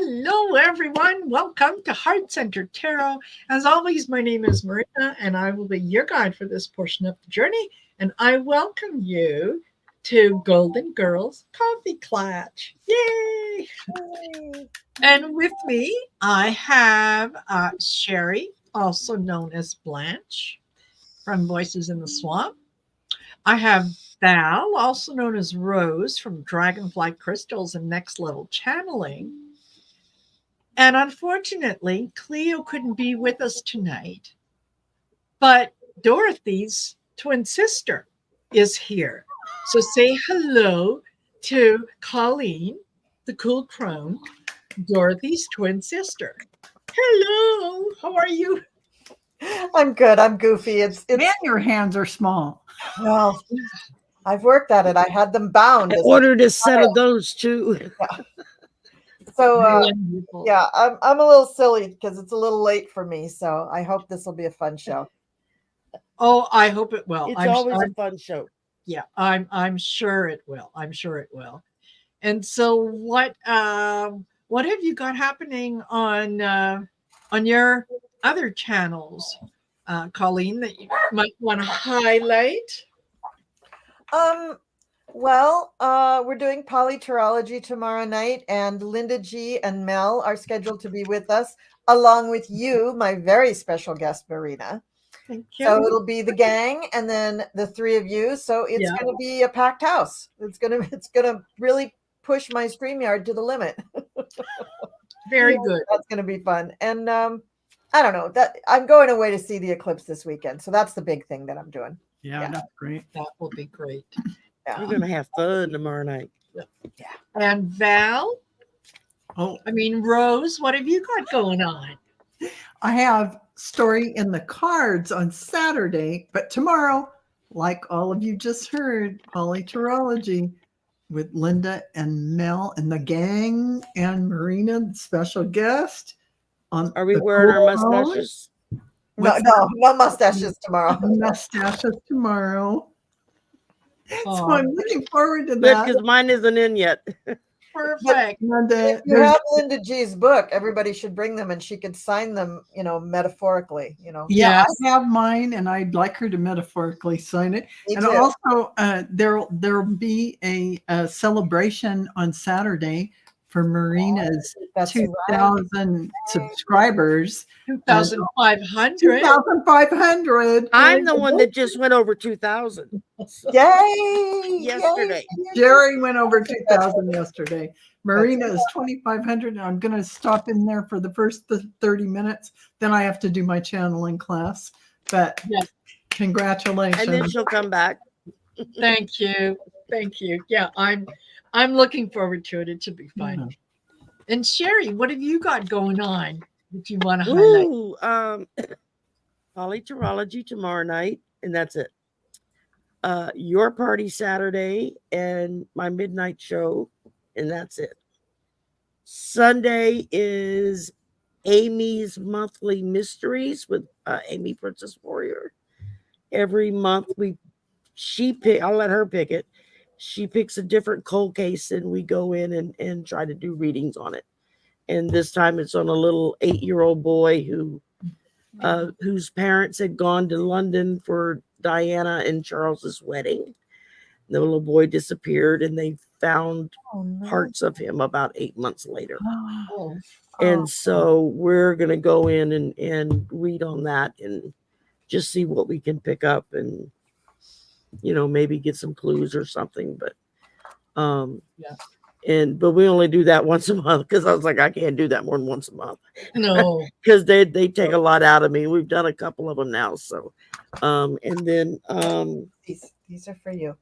Hello, everyone. Welcome to Heart Center Tarot. As always, my name is Marina, and I will be your guide for this portion of the journey. And I welcome you to Golden Girls Coffee Klatch. Yay! And with me, I have Sherry, also known as Blanche, from Voices in the Swamp. I have Val, also known as Rose, from Dragonfly Crystals and Next Level Channeling. And unfortunately, Cleo couldn't be with us tonight, but Dorothy's twin sister is here. So say hello to Colleen, the cool crone, Dorothy's twin sister. Hello, how are you? I'm good. I'm goofy. It's Man, your hands are small. well, I've worked at it. I had them bound. I ordered a set of those too. So Wonderful. yeah, I'm a little silly because it's a little late for me. So I hope this will be a fun show. Oh, I hope it will. It's always a fun show. Yeah, I'm sure it will. I'm sure it will. And so what have you got happening on your other channels, Colleen, that you might want to highlight? Well, we're doing polyterology tomorrow night, and Linda G and Mel are scheduled to be with us, along with you, my very special guest, Marina. Thank you. So it'll be the gang and then the three of you. So it's going to be a packed house. It's gonna really push my StreamYard to the limit. Very good. That's going to be fun. And I don't know that I'm going away to see the eclipse this weekend. So that's the big thing that I'm doing. Yeah, that's great. That will be great. We're gonna have fun tomorrow night. Yeah. And Val, Rose, what have you got going on? I have story in the cards on Saturday, but tomorrow, like all of you just heard, polyterology with Linda and Mel and the gang and Marina, the special guest. Are we wearing our mustaches? No mustaches tomorrow. Mustaches tomorrow. Oh, So I'm looking forward to Good, that. because mine isn't in yet. perfect. If you have Linda G's book, everybody should bring them and she could sign them, metaphorically, Yeah, Yes. I have mine and I'd like her to metaphorically sign it. Me And too. also there'll be a celebration on Saturday for Marina's That's 2,000 subscribers. 2,500. 2,500. I'm the one that just went over 2,000 Yay! yesterday. Jerry went over 2,000 yesterday. Marina is 2,500. I'm going to stop in there for the first 30 minutes. Then I have to do my channeling class. But congratulations. And then she'll come back. Thank you. Thank you. Yeah, I'm looking forward to it. It should be fun. Yeah. And Sherry, what have you got going on that you want to highlight? Ooh, polyterology tomorrow night, and that's it. Your party Saturday and my midnight show, and that's it. Sunday is Amy's monthly mysteries with Amy Princess Warrior. Every month I'll let her pick it. She picks a different cold case and we go in and try to do readings on it. And this time it's on a little 8-year-old boy whose parents had gone to London for Diana and Charles's wedding. The little boy disappeared and they found parts of him about 8 months later. And so we're going to go in and read on that and just see what we can pick up and, maybe get some clues or something. But, but we only do that once a month because I was like, I can't do that more than once a month. No, Because they take a lot out of me. We've done a couple of them now. So, and then these are for you.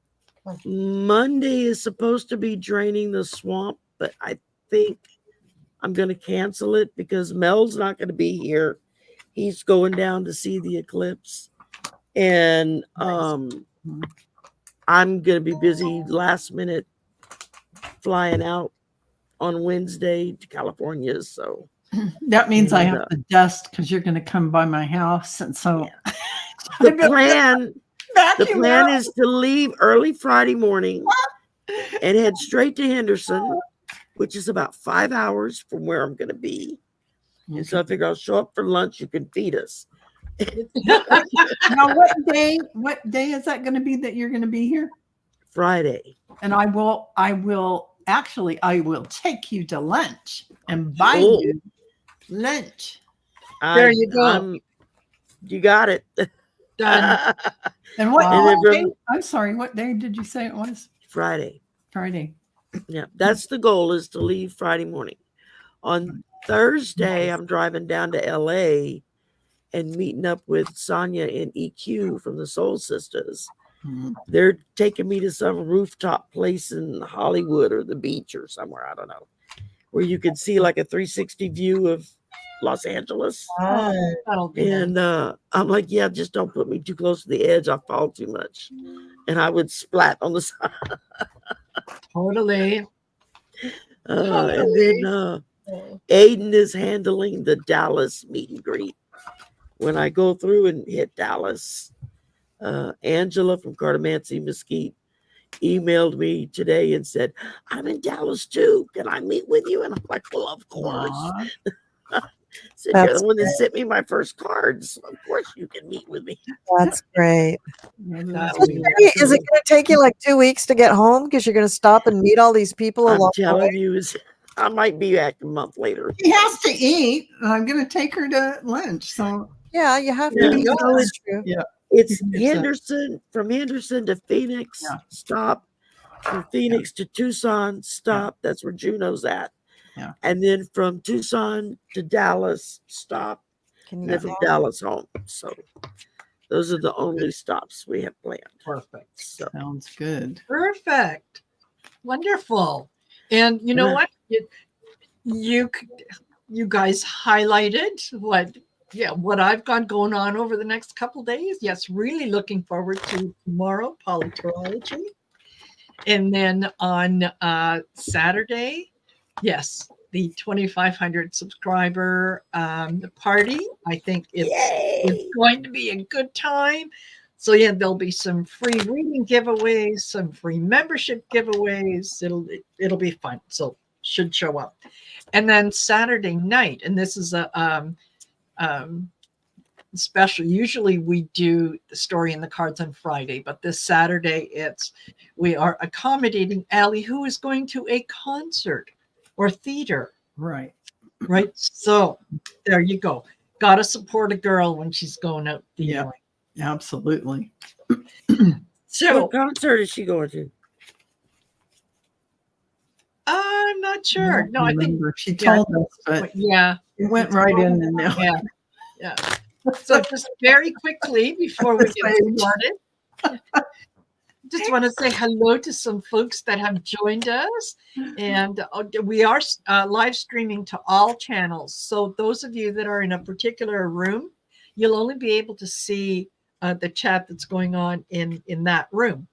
Monday is supposed to be draining the swamp, but I think I'm going to cancel it because Mel's not going to be here. He's going down to see the eclipse. And I'm going to be busy last minute flying out on Wednesday to California. So that means I have to dust because you're going to come by my house. And so the plan is to leave early Friday morning and head straight to Henderson which is about 5 hours from where I'm going to be. And so I figure I'll show up for lunch. You can feed us. Now, what day is that going to be that you're going to be here? Friday. And I will take you to lunch and buy Oh. you lunch. There you go. You got it. Done. And what And then day? I'm sorry, what day did you say it was? Friday. Friday. Yeah, that's the goal, is to leave Friday morning. On Thursday, I'm driving down to LA and meeting up with Sonia and EQ from the Soul Sisters. Mhm. They're taking me to some rooftop place in Hollywood or the beach or somewhere, I don't know, where you can see like a 360 view of Los Angeles. Oh, that'll be nice. And I'm like, yeah, just don't put me too close to the edge. I fall too much. And I would splat on the side. Totally. And then Aiden is handling the Dallas meet and greet. When I go through and hit Dallas, Angela from Cardamancy Mesquite emailed me today and said, I'm in Dallas too. Can I meet with you? And I'm like, well, of course. So you're the one that sent me my first cards. So of course you can meet with me. That's great. That'll be Is it going to take you like 2 weeks to get home because you're going to stop and meet all these people I'm along the way? telling you, I might be back a month later. She has to eat. I'm going to take her to lunch. So Yeah, you have Yeah. to. Yeah. That's true. yeah, It's It's Henderson, from Henderson to Phoenix, Yeah. stop. From Phoenix to Tucson, stop. That's where Juneau's at. Yeah. And then from Tucson to Dallas, stop. Can And you then from Dallas home. So those are the only stops we have planned. perfect. So sounds good. Perfect. Wonderful. And you know Yeah. what? You guys highlighted what I've got going on over the next couple days. Yes, really looking forward to tomorrow, polyterology. And then on Saturday, yes, the 2,500 subscriber party. I think it's going to be a good time. So yeah, there'll be some free reading giveaways, some free membership giveaways. It'll be fun. So should show up. And then Saturday night, and this is a special. Usually we do the story and the cards on Friday, but this Saturday we are accommodating Allie, who is going to a concert or theater. Right. Right. So there you go. Got to support a girl when she's going out theatering. Yeah, absolutely. So what concert is she going to? I'm not sure. I No, I think remember. She told us, but yeah. it went right in and now. Yeah. Yeah. So just very quickly before we get started, just want to say hello to some folks that have joined us. And we are live streaming to all channels. So those of you that are in a particular room, you'll only be able to see the chat that's going on in that room.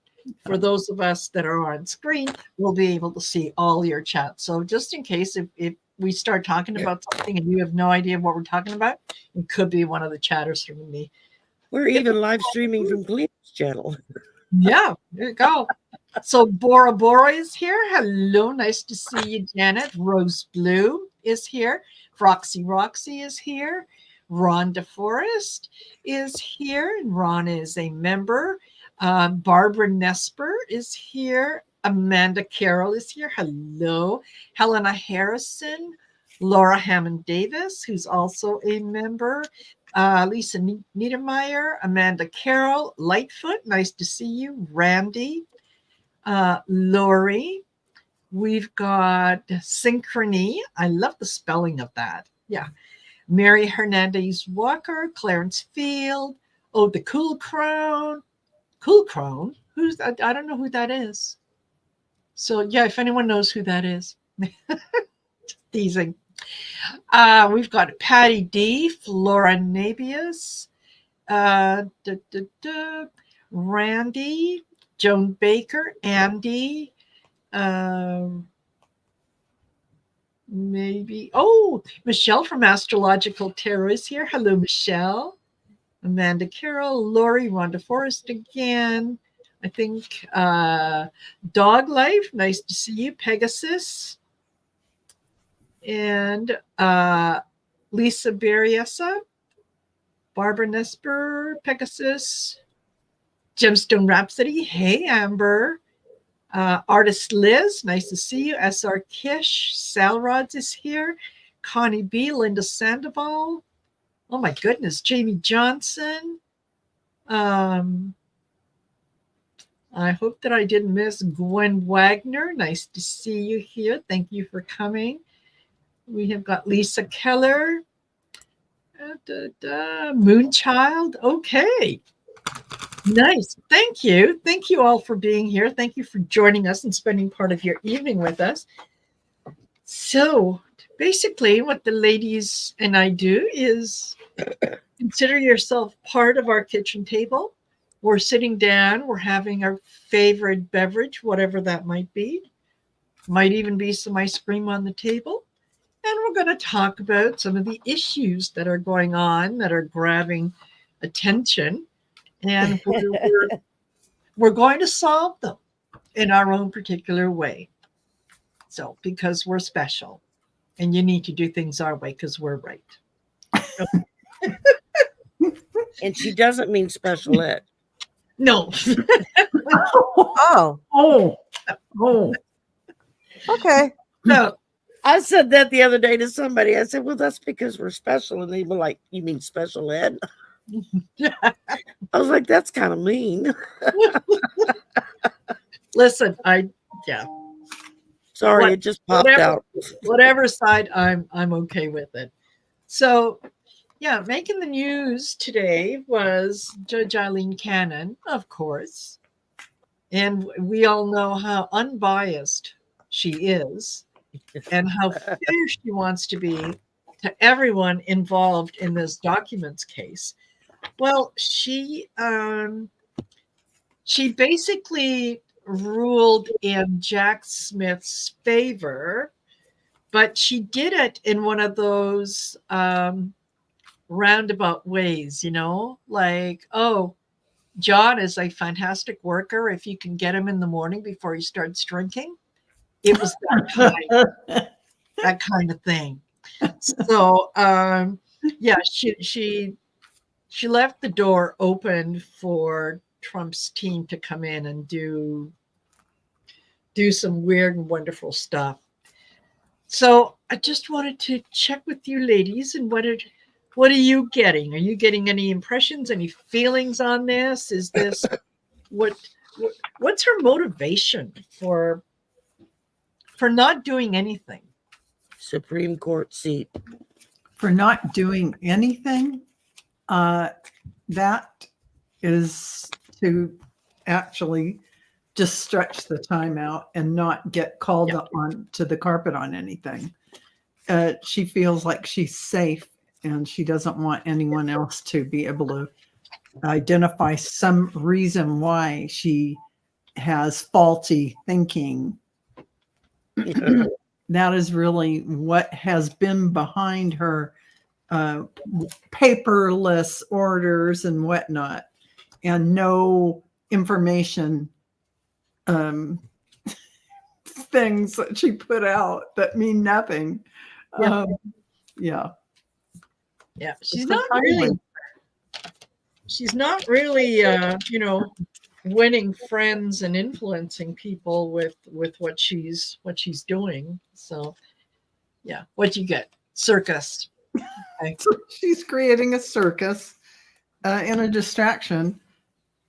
For those of us that are on screen, we'll be able to see all your chats. So just in case if we start talking about something and you have no idea what we're talking about, it could be one of the chatters from me. We're even live streaming from Cleveland's channel. Yeah, there you go. So Bora Bora is here. Hello, nice to see you, Janet. Rose Blue is here. Roxy is here. Ron DeForest is here. And Ron is a member. Barbara Nesper is here. Amanda Carroll is here. Hello. Helena Harrison. Laura Hammond Davis, who's also a member. Lisa Niedermeyer, Amanda Carroll, Lightfoot, nice to see you. Randy, Lori. We've got Synchrony. I love the spelling of that. Yeah. Mary Hernandez Walker, Clarence Field. Oh, the Cool Crown. Cool Crown? Who's that? I don't know who that is. So yeah, if anyone knows who that is. Just teasing. We've got Patty D, Flora Nabius, Randy, Joan Baker, Andy, maybe. Oh, Michelle from Astrological Tarot is here. Hello, Michelle. Amanda Carroll, Lori, Rhonda Forrest again. I think Dog Life, nice to see you. Pegasus. and Lisa Berriesa, Barbara Nesper, Pegasus, Gemstone Rhapsody. Hey, Amber. Artist Liz, nice to see you. SR Kish, Sal Rods is here. Connie B, Linda Sandoval. Oh my goodness, Jamie Johnson. I hope that I didn't miss Gwen Wagner. Nice to see you here. Thank you for coming. We have got Lisa Keller. Moonchild. Okay. Nice. Thank you. Thank you all for being here. Thank you for joining us and spending part of your evening with us. So basically what the ladies and I do is consider yourself part of our kitchen table. We're sitting down, we're having our favorite beverage, whatever that might be. Might even be some ice cream on the table. And we're going to talk about some of the issues that are going on that are grabbing attention. And we're going to solve them in our own particular way. So, because we're special and you need to do things our way because we're right. And she doesn't mean special ed. No. Oh, Oh, okay. No. I said that the other day to somebody. I said, well, that's because we're special. And they were like, you mean special ed? I was like, that's kind of mean. Listen, Sorry, it just popped out. Whatever side, I'm okay with it. So, yeah, making the news today was Judge Eileen Cannon, of course. And we all know how unbiased she is and how fair she wants to be to everyone involved in this documents case. Well, she basically ruled in Jack Smith's favor, but she did it in one of those roundabout ways, like, oh, John is a fantastic worker if you can get him in the morning before he starts drinking. It was that kind of thing. So yeah, she left the door open for Trump's team to come in and do some weird and wonderful stuff. So I just wanted to check with you ladies, and what are you getting? Are you getting any impressions, any feelings on this? Is this what's her motivation for not doing anything? Supreme Court seat. for not doing anything, that is to actually just stretch the time out and not get called on to the carpet on anything. She feels like she's safe and she doesn't want anyone else to be able to identify some reason why she has faulty thinking. That is really what has been behind her paperless orders and whatnot, and no information things that she put out that mean nothing. Yeah, she's not really winning friends and influencing people with what she's doing. So yeah, what you get? Circus. Okay. So she's creating a circus and a distraction.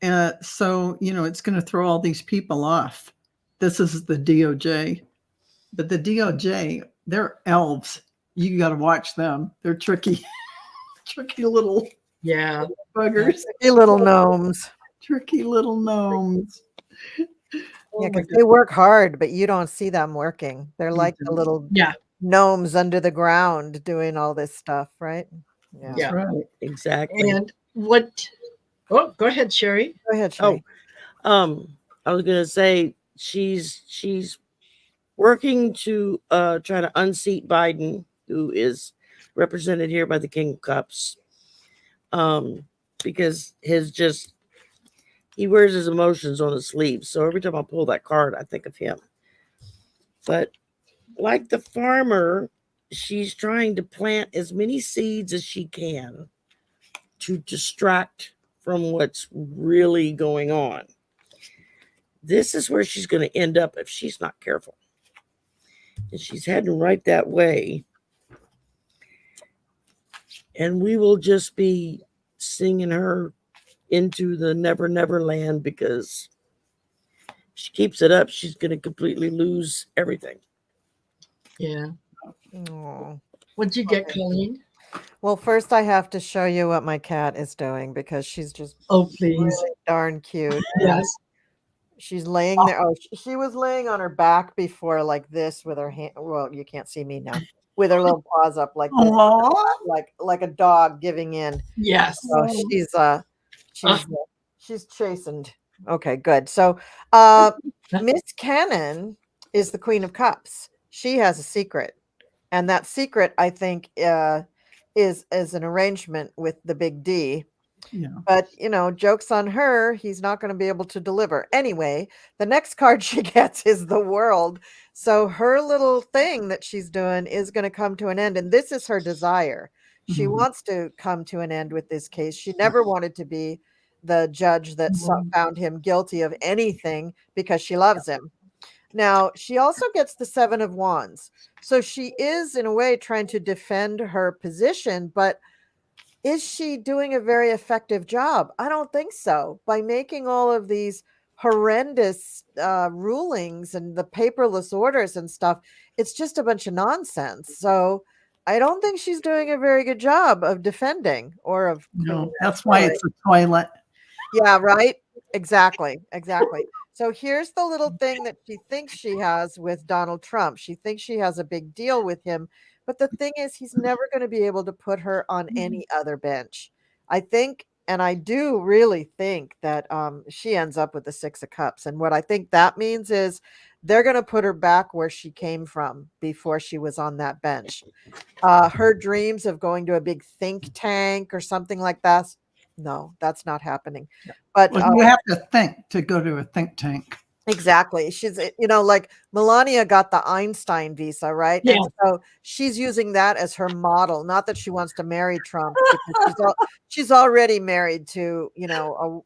So, it's going to throw all these people off. This is the DOJ. But the DOJ, they're elves. You got to watch them. They're tricky, tricky little buggers. Tricky little gnomes. Tricky little gnomes. Yeah, because they work hard, but you don't see them working. They're like the little gnomes under the ground doing all this stuff, right? Yeah. That's right. Exactly. And what? Oh, go ahead, Sherry. Go ahead, Sherry. I was gonna say she's working to try to unseat Biden, who is represented here by the King of Cups, because he wears his emotions on his sleeve. So every time I pull that card, I think of him. But like the farmer she's trying to plant as many seeds as she can to distract from what's really going on. This is where she's going to end up if she's not careful. And she's heading right that way. And we will just be singing her into the never, never land, because if she keeps it up, she's going to completely lose everything. Yeah. Oh. What'd you get, Colleen? Well, first I have to show you what my cat is doing, because she's just Oh, please. really darn cute. Yes. She's laying there. Oh, she was laying on her back before, like this, with her hand. Well, you can't see me now. With her little paws up like this, Aw. like a dog giving in. Yes. So she's chastened. Okay, good. So Miss Cannon is the Queen of Cups. She has a secret, and that secret, I think, is an arrangement with the big D. Yeah. But joke's on her. He's not going to be able to deliver. Anyway, the next card she gets is the World. So her little thing that she's doing is going to come to an end, and this is her desire. She Mhm. wants to come to an end with this case. She never wanted to be the judge that found him guilty of anything, because she loves him. Now, she also gets the Seven of Wands. So she is, in a way, trying to defend her position, but is she doing a very effective job? I don't think so. By making all of these horrendous rulings and the paperless orders and stuff, it's just a bunch of nonsense. So I don't think she's doing a very good job of defending or of. No, that's why it's a toilet. Yeah, right. Exactly. So here's the little thing that she thinks she has with Donald Trump. She thinks she has a big deal with him. But the thing is, he's never going to be able to put her on any other bench. I think, and I do really think that she ends up with the Six of Cups. And what I think that means is they're going to put her back where she came from before she was on that bench. Her dreams of going to a big think tank or something like that. No, that's not happening. But Well, you have to think to go to a think tank. exactly. She's, like Melania got the Einstein visa, right? Yeah. And so she's using that as her model. Not that she wants to marry Trump, because she's already married to, some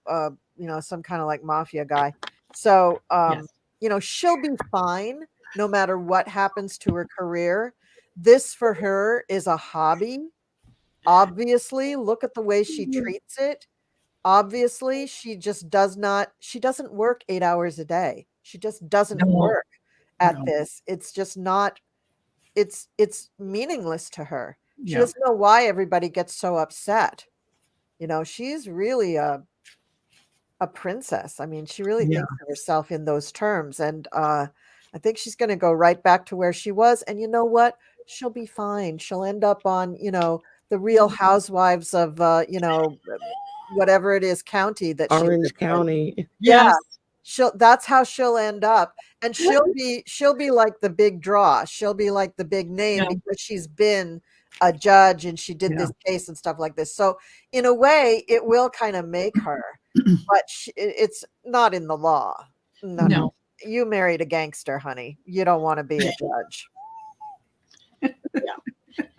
kind of like mafia guy. So, Yes. she'll be fine no matter what happens to her career. This for her is a hobby. Obviously, look at the way she treats it. Obviously, she doesn't work 8 hours a day. She just doesn't No. work at No. this. It's just not, it's meaningless to her. She Yeah. doesn't know why everybody gets so upset. She's really a princess. I mean, she really Yeah. thinks of herself in those terms. And I think she's going to go right back to where she was. And you know what? She'll be fine. She'll end up on, the Real Housewives of, whatever it is, county that she Orange lives in. County. Yeah, Yes. that's how she'll end up. And she'll be like the big draw. She'll be like the big name, Yeah. because she's been a judge and she did Yeah. this case and stuff like this. So in a way, it will kind of make her, but it's not in the law. No. You married a gangster, honey. You don't want to be a judge.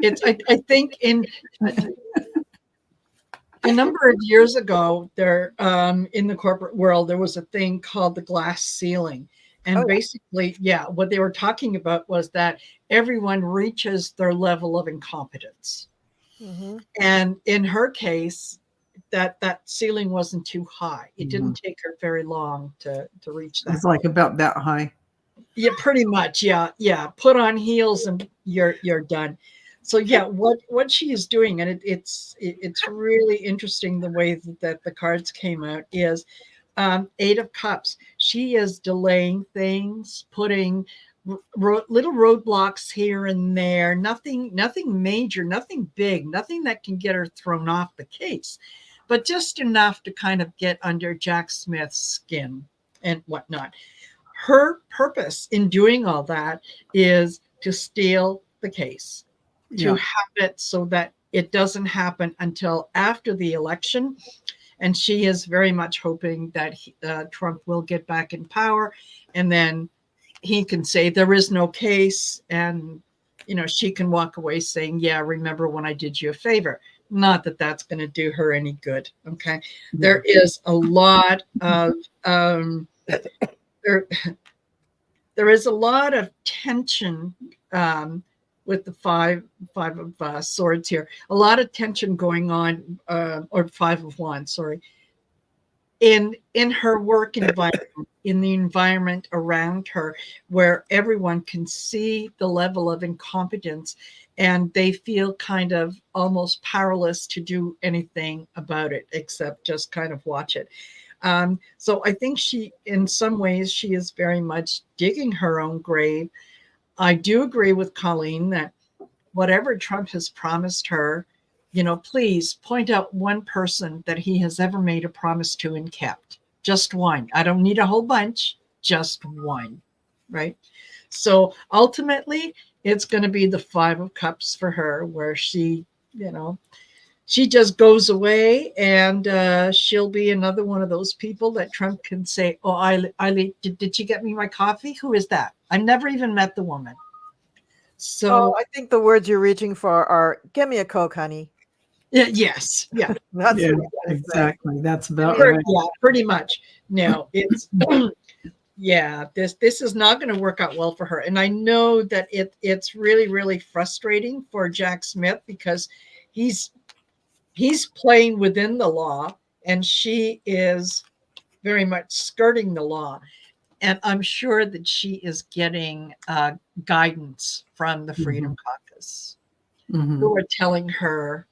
I think in a number of years ago, there in the corporate world, there was a thing called the glass ceiling. And basically, what they were talking about was that everyone reaches their level of incompetence. Mm-hmm. And in her case, that ceiling wasn't too high. It didn't take her very long to reach that. It's like about that high. Yeah, pretty much. Yeah. Put on heels and you're done. So what she is doing, and it's really interesting the way that the cards came out, is Eight of Cups. She is delaying things, putting little roadblocks here and there. Nothing major, nothing big, nothing that can get her thrown off the case, but just enough to kind of get under Jack Smith's skin and whatnot. Her purpose in doing all that is to steal the case, to have it so that it doesn't happen until after the election. And she is very much hoping that Trump will get back in power, and then he can say there is no case, and she can walk away saying, yeah, remember when I did you a favor. Not that that's going to do her any good. Okay. There is a lot of, there, there is a lot of tension with the five of swords here. A lot of tension going on, or 5 of wands, sorry, in her work environment, in the environment around her, where everyone can see the level of incompetence and they feel kind of almost powerless to do anything about it except just kind of watch it. So I think in some ways, she is very much digging her own grave. I do agree with Colleen that whatever Trump has promised her, please point out one person that he has ever made a promise to and kept. Just one. I don't need a whole bunch, just one, right? So ultimately, it's going to be the 5 of Cups for her, where she just goes away, and she'll be another one of those people that Trump can say, oh, Eileen, did you get me my coffee? Who is that? I never even met the woman. So I think the words you're reaching for are, "Give me a Coke, honey." yes, yeah, That's Yeah, what you gotta say. exactly. That's about yeah, right. pretty much. Now it's yeah, this is not going to work out well for her, and I know that it's really, really frustrating for Jack Smith, because he's playing within the law and she is very much skirting the law. And I'm sure that she is getting guidance from the Freedom Caucus, who are telling her,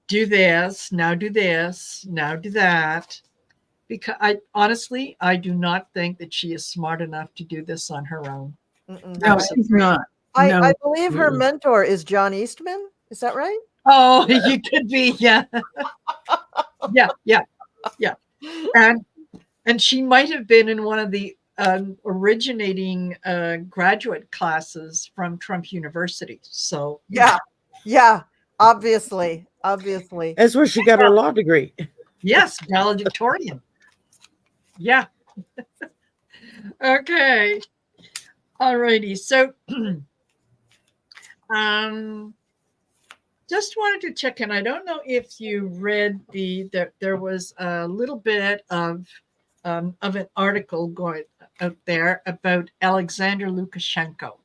do this, now do this, now do that. Because I do not think that she is smart enough to do this on her own. No, she's not. No. I believe her mentor is John Eastman. Is that right? Oh, you could be, yeah. Yeah. And she might have been in one of the originating graduate classes from Trump University. So yeah, obviously. That's where she got her law degree. yes, valedictorian. Yeah. Okay. Alrighty. So just wanted to check in. I don't know if you read there was a little bit of an article going out there about Alexander Lukashenko.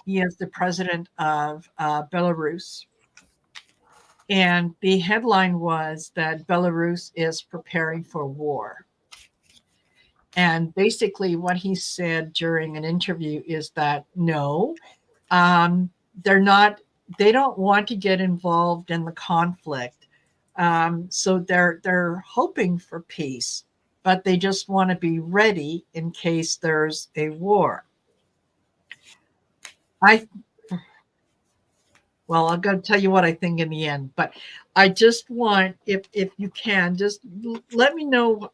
He is the president of Belarus. And the headline was that Belarus is preparing for war. And basically what he said during an interview is that no, they're not, they don't want to get involved in the conflict. So they're hoping for peace, but they just want to be ready in case there's a war. Well, I'm going to tell you what I think in the end, but I just want, if you can, just let me know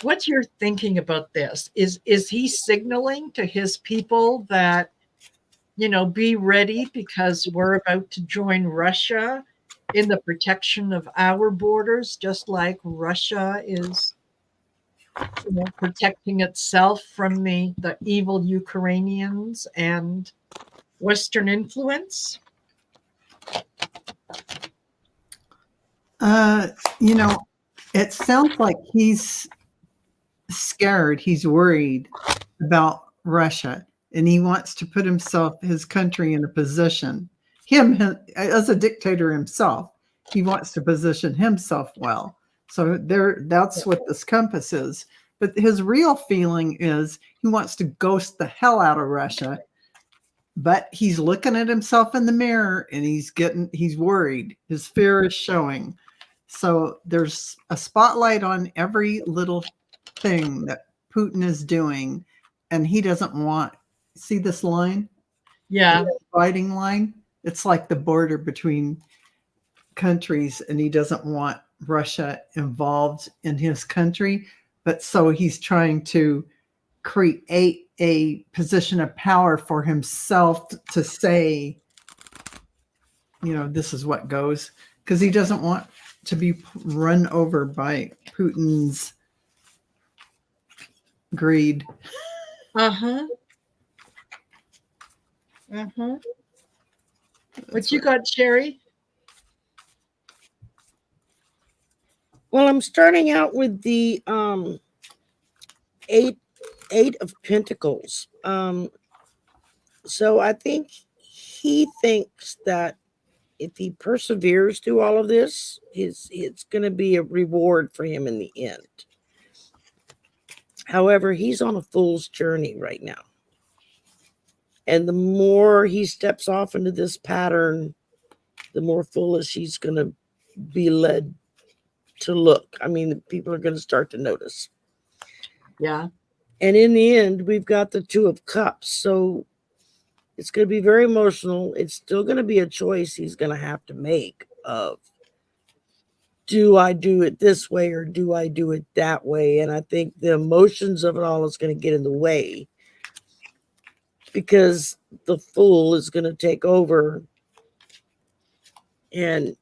what you're thinking about this. Is he signaling to his people that, be ready because we're about to join Russia in the protection of our borders, just like Russia is protecting itself from the evil Ukrainians and Western influence? It sounds like he's scared. He's worried about Russia, and he wants to put his country in a position. Him as a dictator himself, he wants to position himself well. So that's what this compass is. But his real feeling is he wants to ghost the hell out of Russia. But he's looking at himself in the mirror and he's worried. His fear is showing. So there's a spotlight on every little thing that Putin is doing. And he doesn't see this line? Yeah. The dividing line? It's like the border between countries, and he doesn't want Russia involved in his country. But so he's trying to create a position of power for himself to say, this is what goes, because he doesn't want to be run over by Putin's greed. Uh-huh. Uh-huh. What you got, Sherry? Well, I'm starting out with the eight of Pentacles. So I think he thinks that if he perseveres through all of this, it's going to be a reward for him in the end. However, he's on a fool's journey right now. And the more he steps off into this pattern, the more foolish he's going to be led to look. I mean, people are going to start to notice. Yeah. And in the end, we've got the Two of Cups. So it's going to be very emotional. It's still going to be a choice he's going to have to make of, do I do it this way or do I do it that way? And I think the emotions of it all is going to get in the way, because the Fool is going to take over. And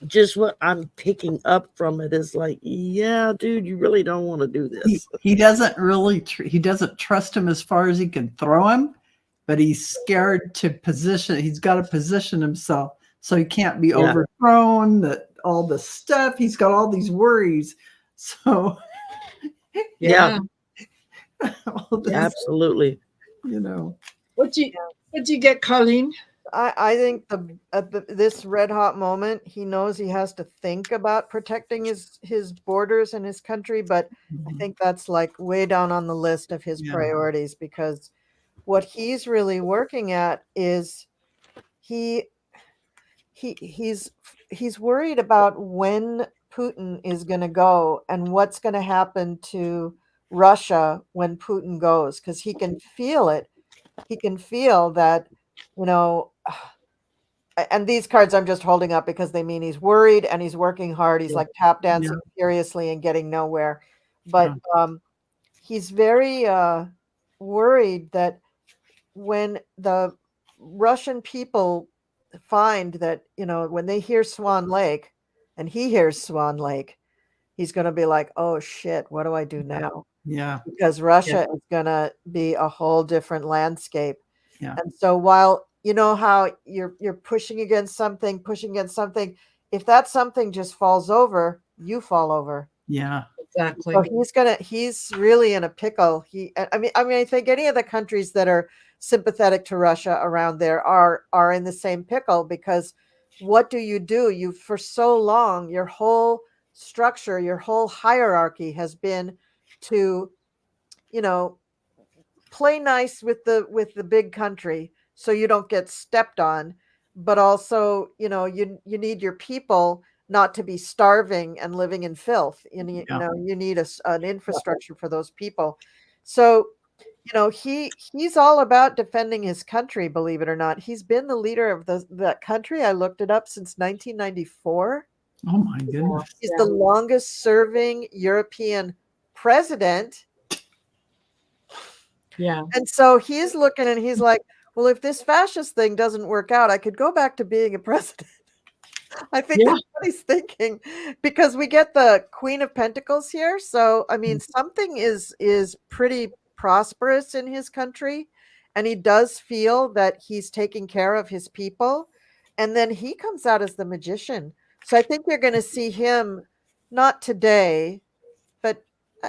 just what I'm picking up from it is like, yeah, dude, you really don't want to do this. He doesn't really, he doesn't trust him as far as he can throw him, but he's scared to position. He's got to position himself so he can't be overthrown, that all the stuff. He's got all these worries. So, Yeah. all this, Absolutely. you know. What do you get, Colleen? I think this red hot moment, he knows he has to think about protecting his borders and his country, but I think that's like way down on the list of his priorities, because what he's really working at is he's worried about when Putin is going to go and what's going to happen to Russia when Putin goes, because he can feel it. He can feel that, you know, and these cards I'm just holding up because they mean he's worried and he's working hard. He's like tap dancing furiously and getting nowhere. But he's very worried that when the Russian people find that, you know, when they hear Swan Lake and he hears Swan Lake, he's going to be like, oh shit, what do I do now? Yeah. Because Russia is going to be a whole different landscape. Yeah. And so while you know how you're pushing against something, if that something just falls over, you fall over. Yeah. Exactly. So he's really in a pickle. I think any of the countries that are sympathetic to Russia around there are in the same pickle, because what do? You for so long, your whole structure, your whole hierarchy has been to, you know, play nice with the big country so you don't get stepped on, but also, you know, you need your people not to be starving and living in filth. You need an infrastructure for those people. So, you know, he's all about defending his country, believe it or not. He's been the leader of that country. I looked it up since 1994. Oh my goodness. He's the longest serving European president. Yeah. And so he's looking and he's like, well, if this fascist thing doesn't work out, I could go back to being a president. I think that's what he's thinking, because we get the Queen of Pentacles here. So, I mean, something is pretty prosperous in his country, and he does feel that he's taking care of his people. And then he comes out as the magician. So I think you're going to see him, not today, but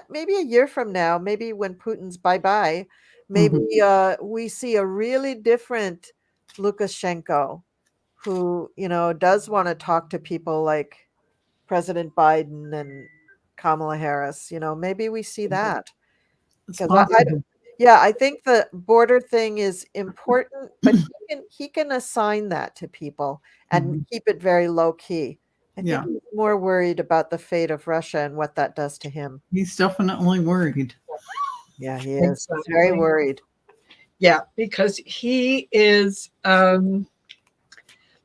maybe a year from now, maybe when Putin's bye-bye, maybe we see a really different Lukashenko, who, you know, does want to talk to people like President Biden and Kamala Harris. You know, maybe we see that. Because I think the border thing is important, but he can assign that to people and keep it very low key. I think he's more worried about the fate of Russia and what that does to him. He's definitely worried. Yeah, he is. Exactly. He's very worried. Yeah, because he is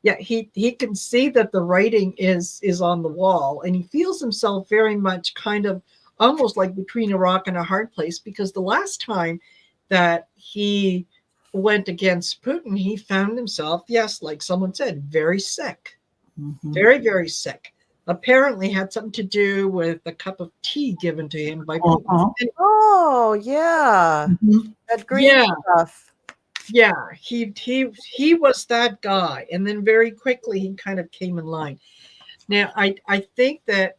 he can see that the writing is on the wall, and he feels himself very much kind of almost like between a rock and a hard place, because the last time that he went against Putin, he found himself, yes, like someone said, very sick. Very, very sick. apparently had something to do with a cup of tea given to him by Putin. Uh-huh. Oh, yeah. Mhm. That green Yeah, stuff. yeah, he was that guy, and then very quickly he kind of came in line. Now, I think that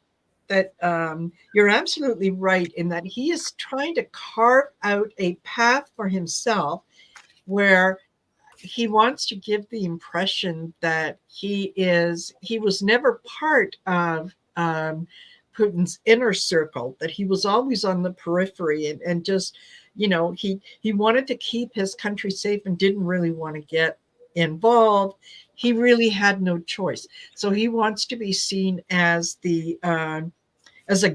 you're absolutely right in that he is trying to carve out a path for himself where he wants to give the impression that he was never part of Putin's inner circle, that he was always on the periphery and just, he wanted to keep his country safe and didn't really want to get involved. He really had no choice. So he wants to be seen as a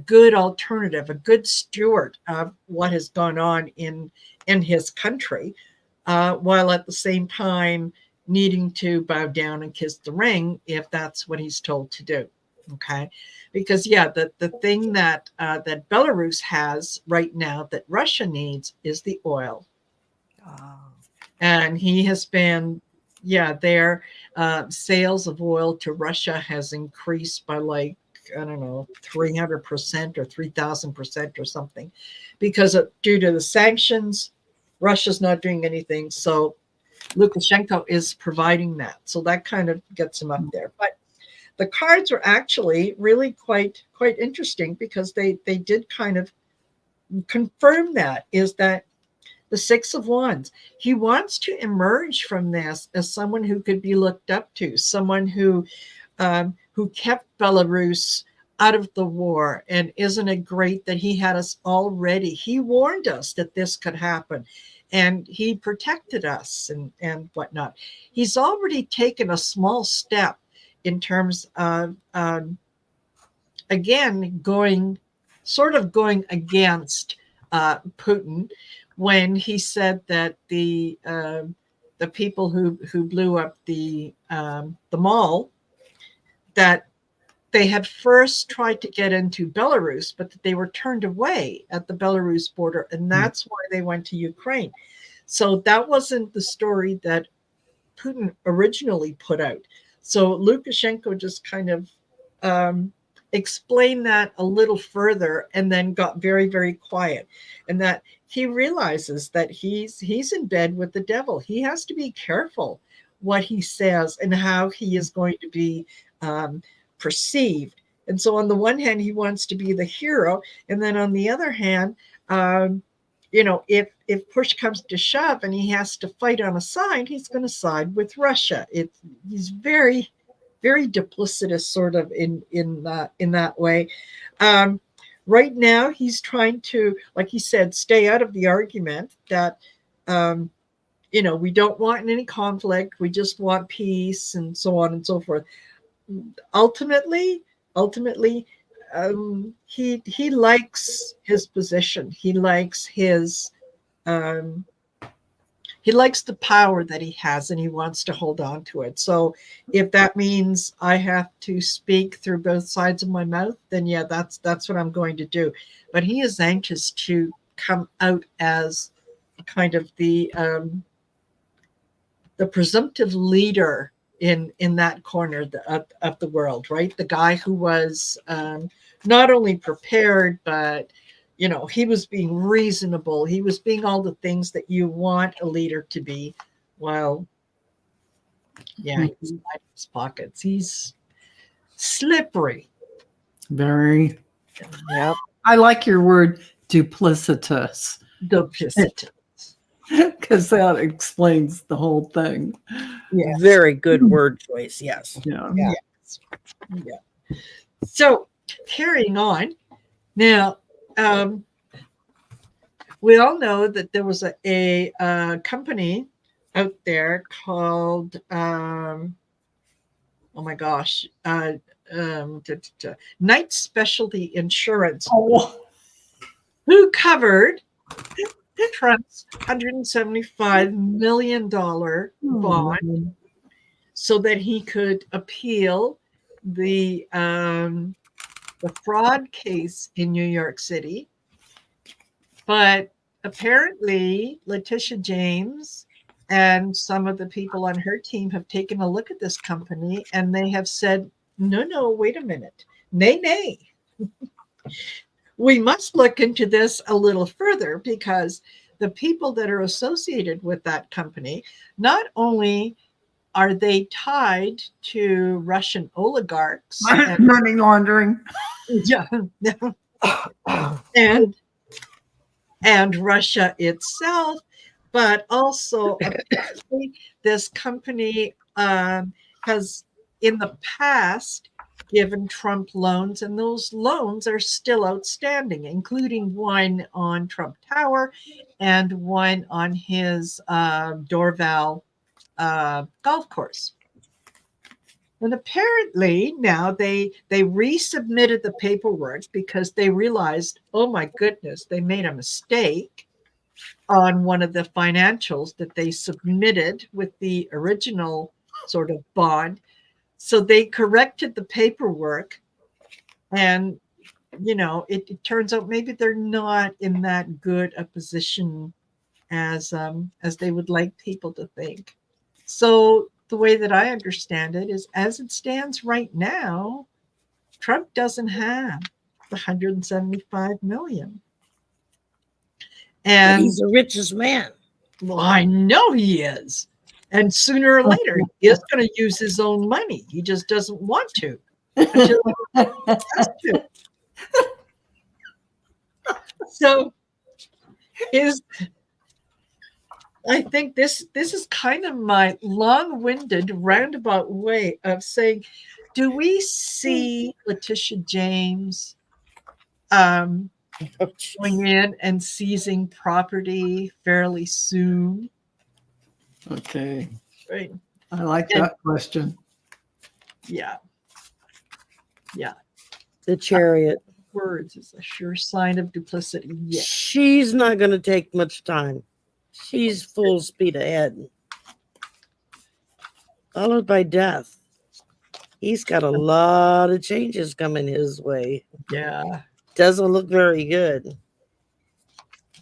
good alternative, a good steward of what has gone on in his country, while at the same time needing to bow down and kiss the ring if that's what he's told to do. Okay, because yeah, the thing that Belarus has right now that Russia needs is the oil, Oh. and he has been, yeah, their sales of oil to Russia has increased by like, I don't know, 300% or 3,000% or something, because due to the sanctions, Russia's not doing anything. So Lukashenko is providing that. So that kind of gets him up there. But the cards are actually really quite interesting because they did kind of confirm that, is that the Six of Wands. He wants to emerge from this as someone who could be looked up to, someone who kept Belarus out of the war. And isn't it great that he had us already? He warned us that this could happen, and he protected us and whatnot. He's already taken a small step in terms of, again, going against Putin when he said that the people who blew up the mall, that they had first tried to get into Belarus, but that they were turned away at the Belarus border, and that's why they went to Ukraine. So that wasn't the story that Putin originally put out. So Lukashenko just kind of explained that a little further, and then got very, very quiet, and that he realizes that he's in bed with the devil. He has to be careful what he says and how he is going to be perceived. And so on the one hand, he wants to be the hero, and then on the other hand, if push comes to shove and he has to fight on a side, he's going to side with Russia. He's very, very duplicitous, sort of in that way. Right now, he's trying to, like he said, stay out of the argument that we don't want any conflict. We just want peace, and so on and so forth. Ultimately, he likes his position. He likes the power that he has, and he wants to hold on to it. So if that means I have to speak through both sides of my mouth, then yeah, that's what I'm going to do. But he is anxious to come out as kind of the presumptive leader in that corner of the world, right? The guy who was not only prepared, but he was being reasonable. He was being all the things that you want a leader to be. While, yeah, he's in his pockets. He's slippery. Very. Yep. I like your word duplicitous Duplicitous. because that explains the whole thing. Yes. Very good word choice. Yes. Yeah. Yeah. Yes. Yeah. So carrying on now, we all know that there was a company out there called oh my gosh, Knight Specialty Insurance, who covered Trump's $175 million bond so that he could appeal the fraud case in New York City. But apparently, Letitia James and some of the people on her team have taken a look at this company, and they have said, no, wait a minute. Nay, nay. We must look into this a little further because the people that are associated with that company, not only are they tied to Russian oligarchs and, Money laundering. yeah, and Russia itself, but also apparently this company has in the past given Trump loans, and those loans are still outstanding, including one on Trump Tower and one on his Dorval golf course. And apparently now they resubmitted the paperwork because they realized, oh my goodness, they made a mistake on one of the financials that they submitted with the original sort of bond. So they corrected the paperwork, and it turns out maybe they're not in that good a position as they would like people to think. So the way that I understand it is, as it stands right now, Trump doesn't have the 175 million. But And he's the richest man. well, I know he is. And sooner or later, he is going to use his own money. He just doesn't want to. Until he has to. So I think this is kind of my long-winded roundabout way of saying, do we see Letitia James going in and seizing property fairly soon? Okay. Right. I like that question. Yeah. Yeah. The Chariot. Words is a sure sign of duplicity. Yeah. She's not going to take much time. She's full speed ahead. Followed by death. He's got a lot of changes coming his way. Yeah. Doesn't look very good.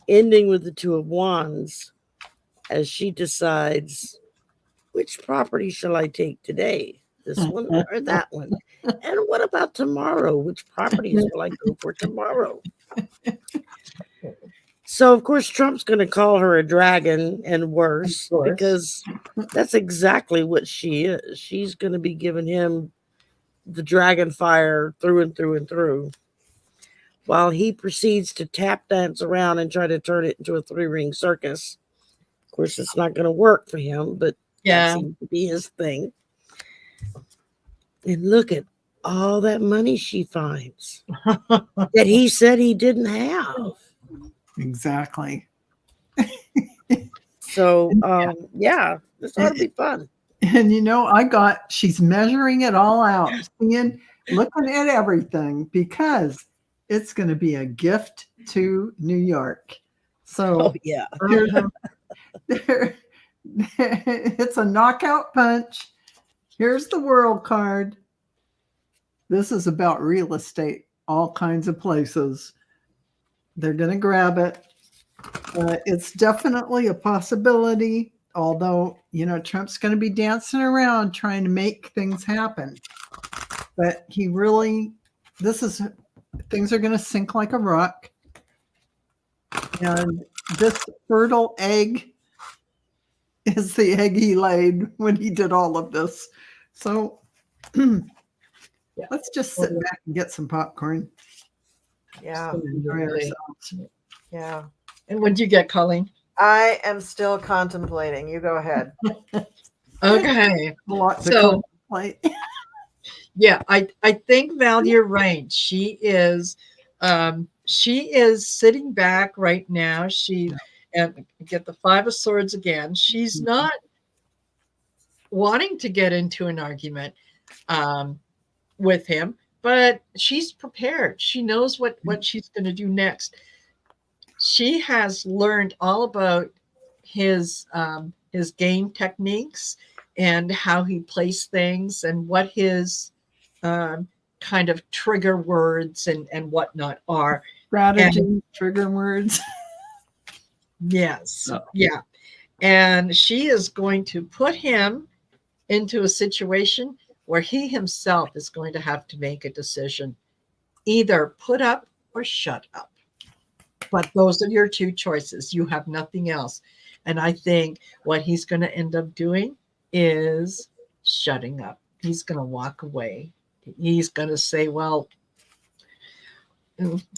Ending with the Two of Wands as she decides, which property shall I take today? This one or that one? And what about tomorrow? Which properties will I go for tomorrow? So, of course, Trump's going to call her a dragon and worse, because that's exactly what she is. She's going to be giving him the dragon fire through and through and through, while he proceeds to tap dance around and try to turn it into a three-ring circus. Of course, it's not going to work for him, but that seems to be his thing. And look at all that money she finds that he said he didn't have. Exactly. So, yeah, this ought to be fun. And she's measuring it all out, looking at everything, because it's going to be a gift to New York. So yeah, it's a knockout punch. Here's the world card. This is about real estate, all kinds of places. They're going to grab it. It's definitely a possibility, although, Trump's going to be dancing around trying to make things happen. But things are going to sink like a rock. And this fertile egg is the egg he laid when he did all of this. So let's just sit back and get some popcorn. Yeah. Enjoy ourselves. Yeah. And what did you get, Colleen? I am still contemplating. You go ahead. Okay. A lot to So, contemplate. yeah, I think, Val, you're right. She is sitting back right now. And get the Five of Swords again. She's not wanting to get into an argument with him, but she's prepared. She knows what she's going to do next. She has learned all about his game techniques and how he plays things and what his kind of trigger words and whatnot are. Strategy, trigger words. Yes. Yeah. And she is going to put him into a situation where he himself is going to have to make a decision, either put up or shut up. But those are your two choices. You have nothing else. And I think what he's going to end up doing is shutting up. He's going to walk away. He's going to say, well,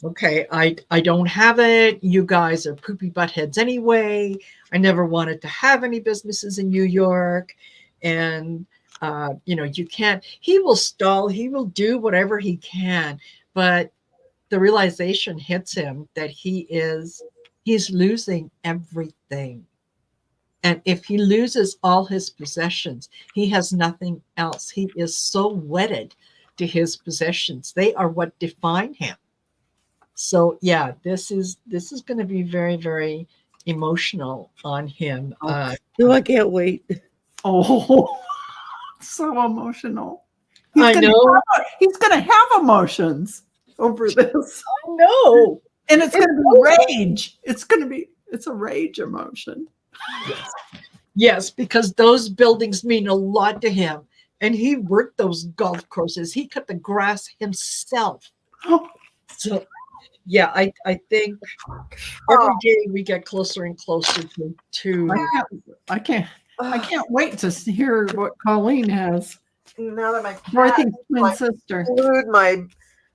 okay, I don't have it. You guys are poopy buttheads anyway. I never wanted to have any businesses in New York. And, you can't, he will stall, he will do whatever he can. But the realization hits him that he's losing everything. And if he loses all his possessions, he has nothing else. He is so wedded to his possessions. They are what define him. So yeah, this is going to be very, very emotional on him. I can't wait. Oh, so emotional. I know. He's going to have emotions over this. I know. And it's going to be rage. It's a rage emotion. Yes, because those buildings mean a lot to him. And he worked those golf courses. He cut the grass himself. So yeah, I think every day we get closer and closer to I can't wait to hear what Colleen has. Now that my Dorothy's twin sister.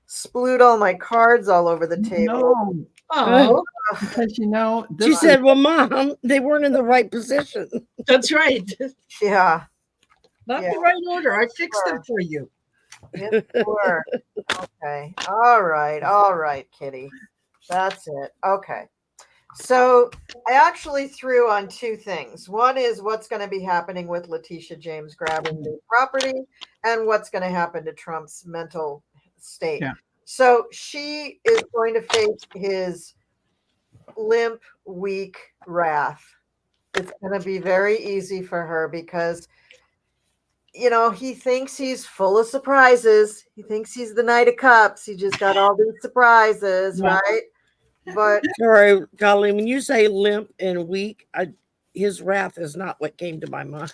Splued all my cards all over the table. No, oh, because She said, well, Mom, they weren't in the right position. that's right. Yeah. Not Yeah. the right order. I fixed them for you. Yes, sure. Okay. All right, Kitty. That's it. Okay. So I actually threw on two things. One is what's going to be happening with Letitia James grabbing the property and what's going to happen to Trump's mental state. Yeah. So she is going to face his limp, weak wrath. It's going to be very easy for her because he thinks he's full of surprises. He thinks he's the Knight of Cups. He just got all these surprises, right? But Sorry, Colleen, when you say limp and weak, his wrath is not what came to my mind.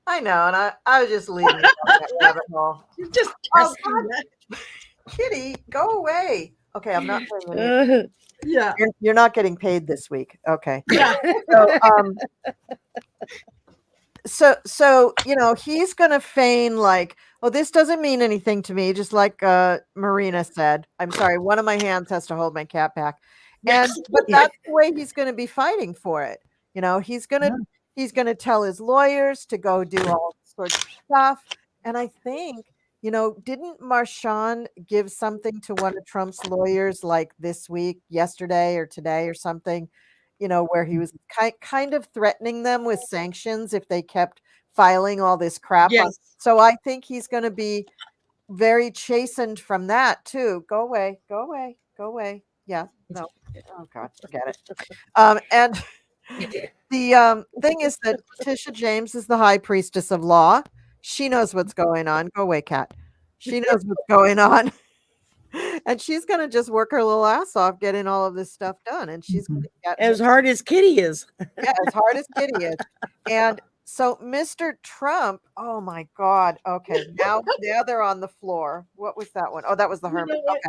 I know, and I was just leaving it on that rabbit hole. You're just Oh, testing God. that. Kitty, go away. Okay, I'm not playing with you. Yeah. You're not getting paid this week. Okay. Yeah. So he's going to feign like, oh, this doesn't mean anything to me, just like Marina said. I'm sorry, one of my hands has to hold my cat back. But that's the way he's going to be fighting for it. He's going to tell his lawyers to go do all sorts of stuff. And I think, didn't Marshawn give something to one of Trump's lawyers like this week, yesterday or today or something? Where he was kind of threatening them with sanctions if they kept filing all this crap. Yes. So I think he's going to be very chastened from that too. Go away. Yeah. No. Oh God, forget it. And the thing is that Tisha James is the high priestess of law. She knows what's going on. Go away, cat. She knows what's going on. And she's going to just work her little ass off getting all of this stuff done. And she's going to get As hard as Kitty is. Yeah, as hard as Kitty is. And so Mr. Trump, oh my God. Okay. Now they're on the floor. What was that one? Oh, that was the hermit. Okay.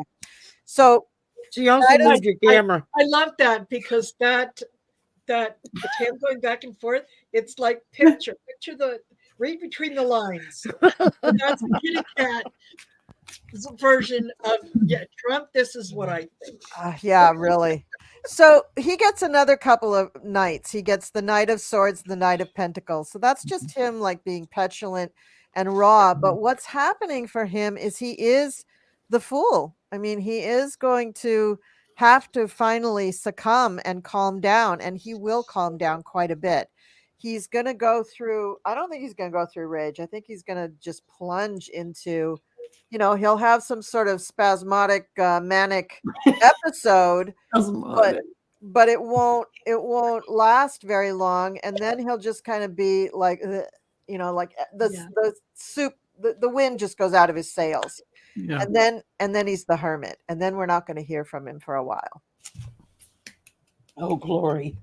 So She also moved your camera. I love that because that the tail going back and forth, it's like picture the read between the lines. And that's the kitty cat version of Trump. This is what I think. yeah, really. So he gets another couple of knights. He gets the Knight of Swords, the Knight of Pentacles. So that's just him like being petulant and raw. But what's happening for him is he is the fool. I mean, he is going to have to finally succumb and calm down, and he will calm down quite a bit. He's going to go through, I don't think he's going to go through rage. I think he's going to just plunge into, he'll have some sort of spasmodic, manic episode, but it won't last very long. And then he'll just kind of be like, like the soup, the wind just goes out of his sails. Yeah. And then he's the hermit. And then we're not going to hear from him for a while. Oh, glory.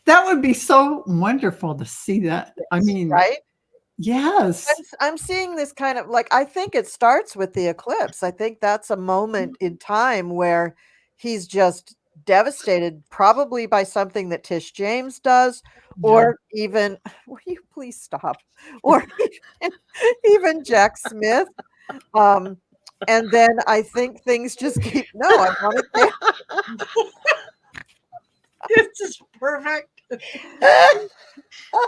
That would be so wonderful to see that. I mean, right? yes. I'm seeing this kind of like, I think it starts with the eclipse. I think that's a moment in time where he's just devastated, probably by something that Tish James does, or even, will you please stop? Or even Jack Smith. And then I think things just keep, no, I want to This is perfect.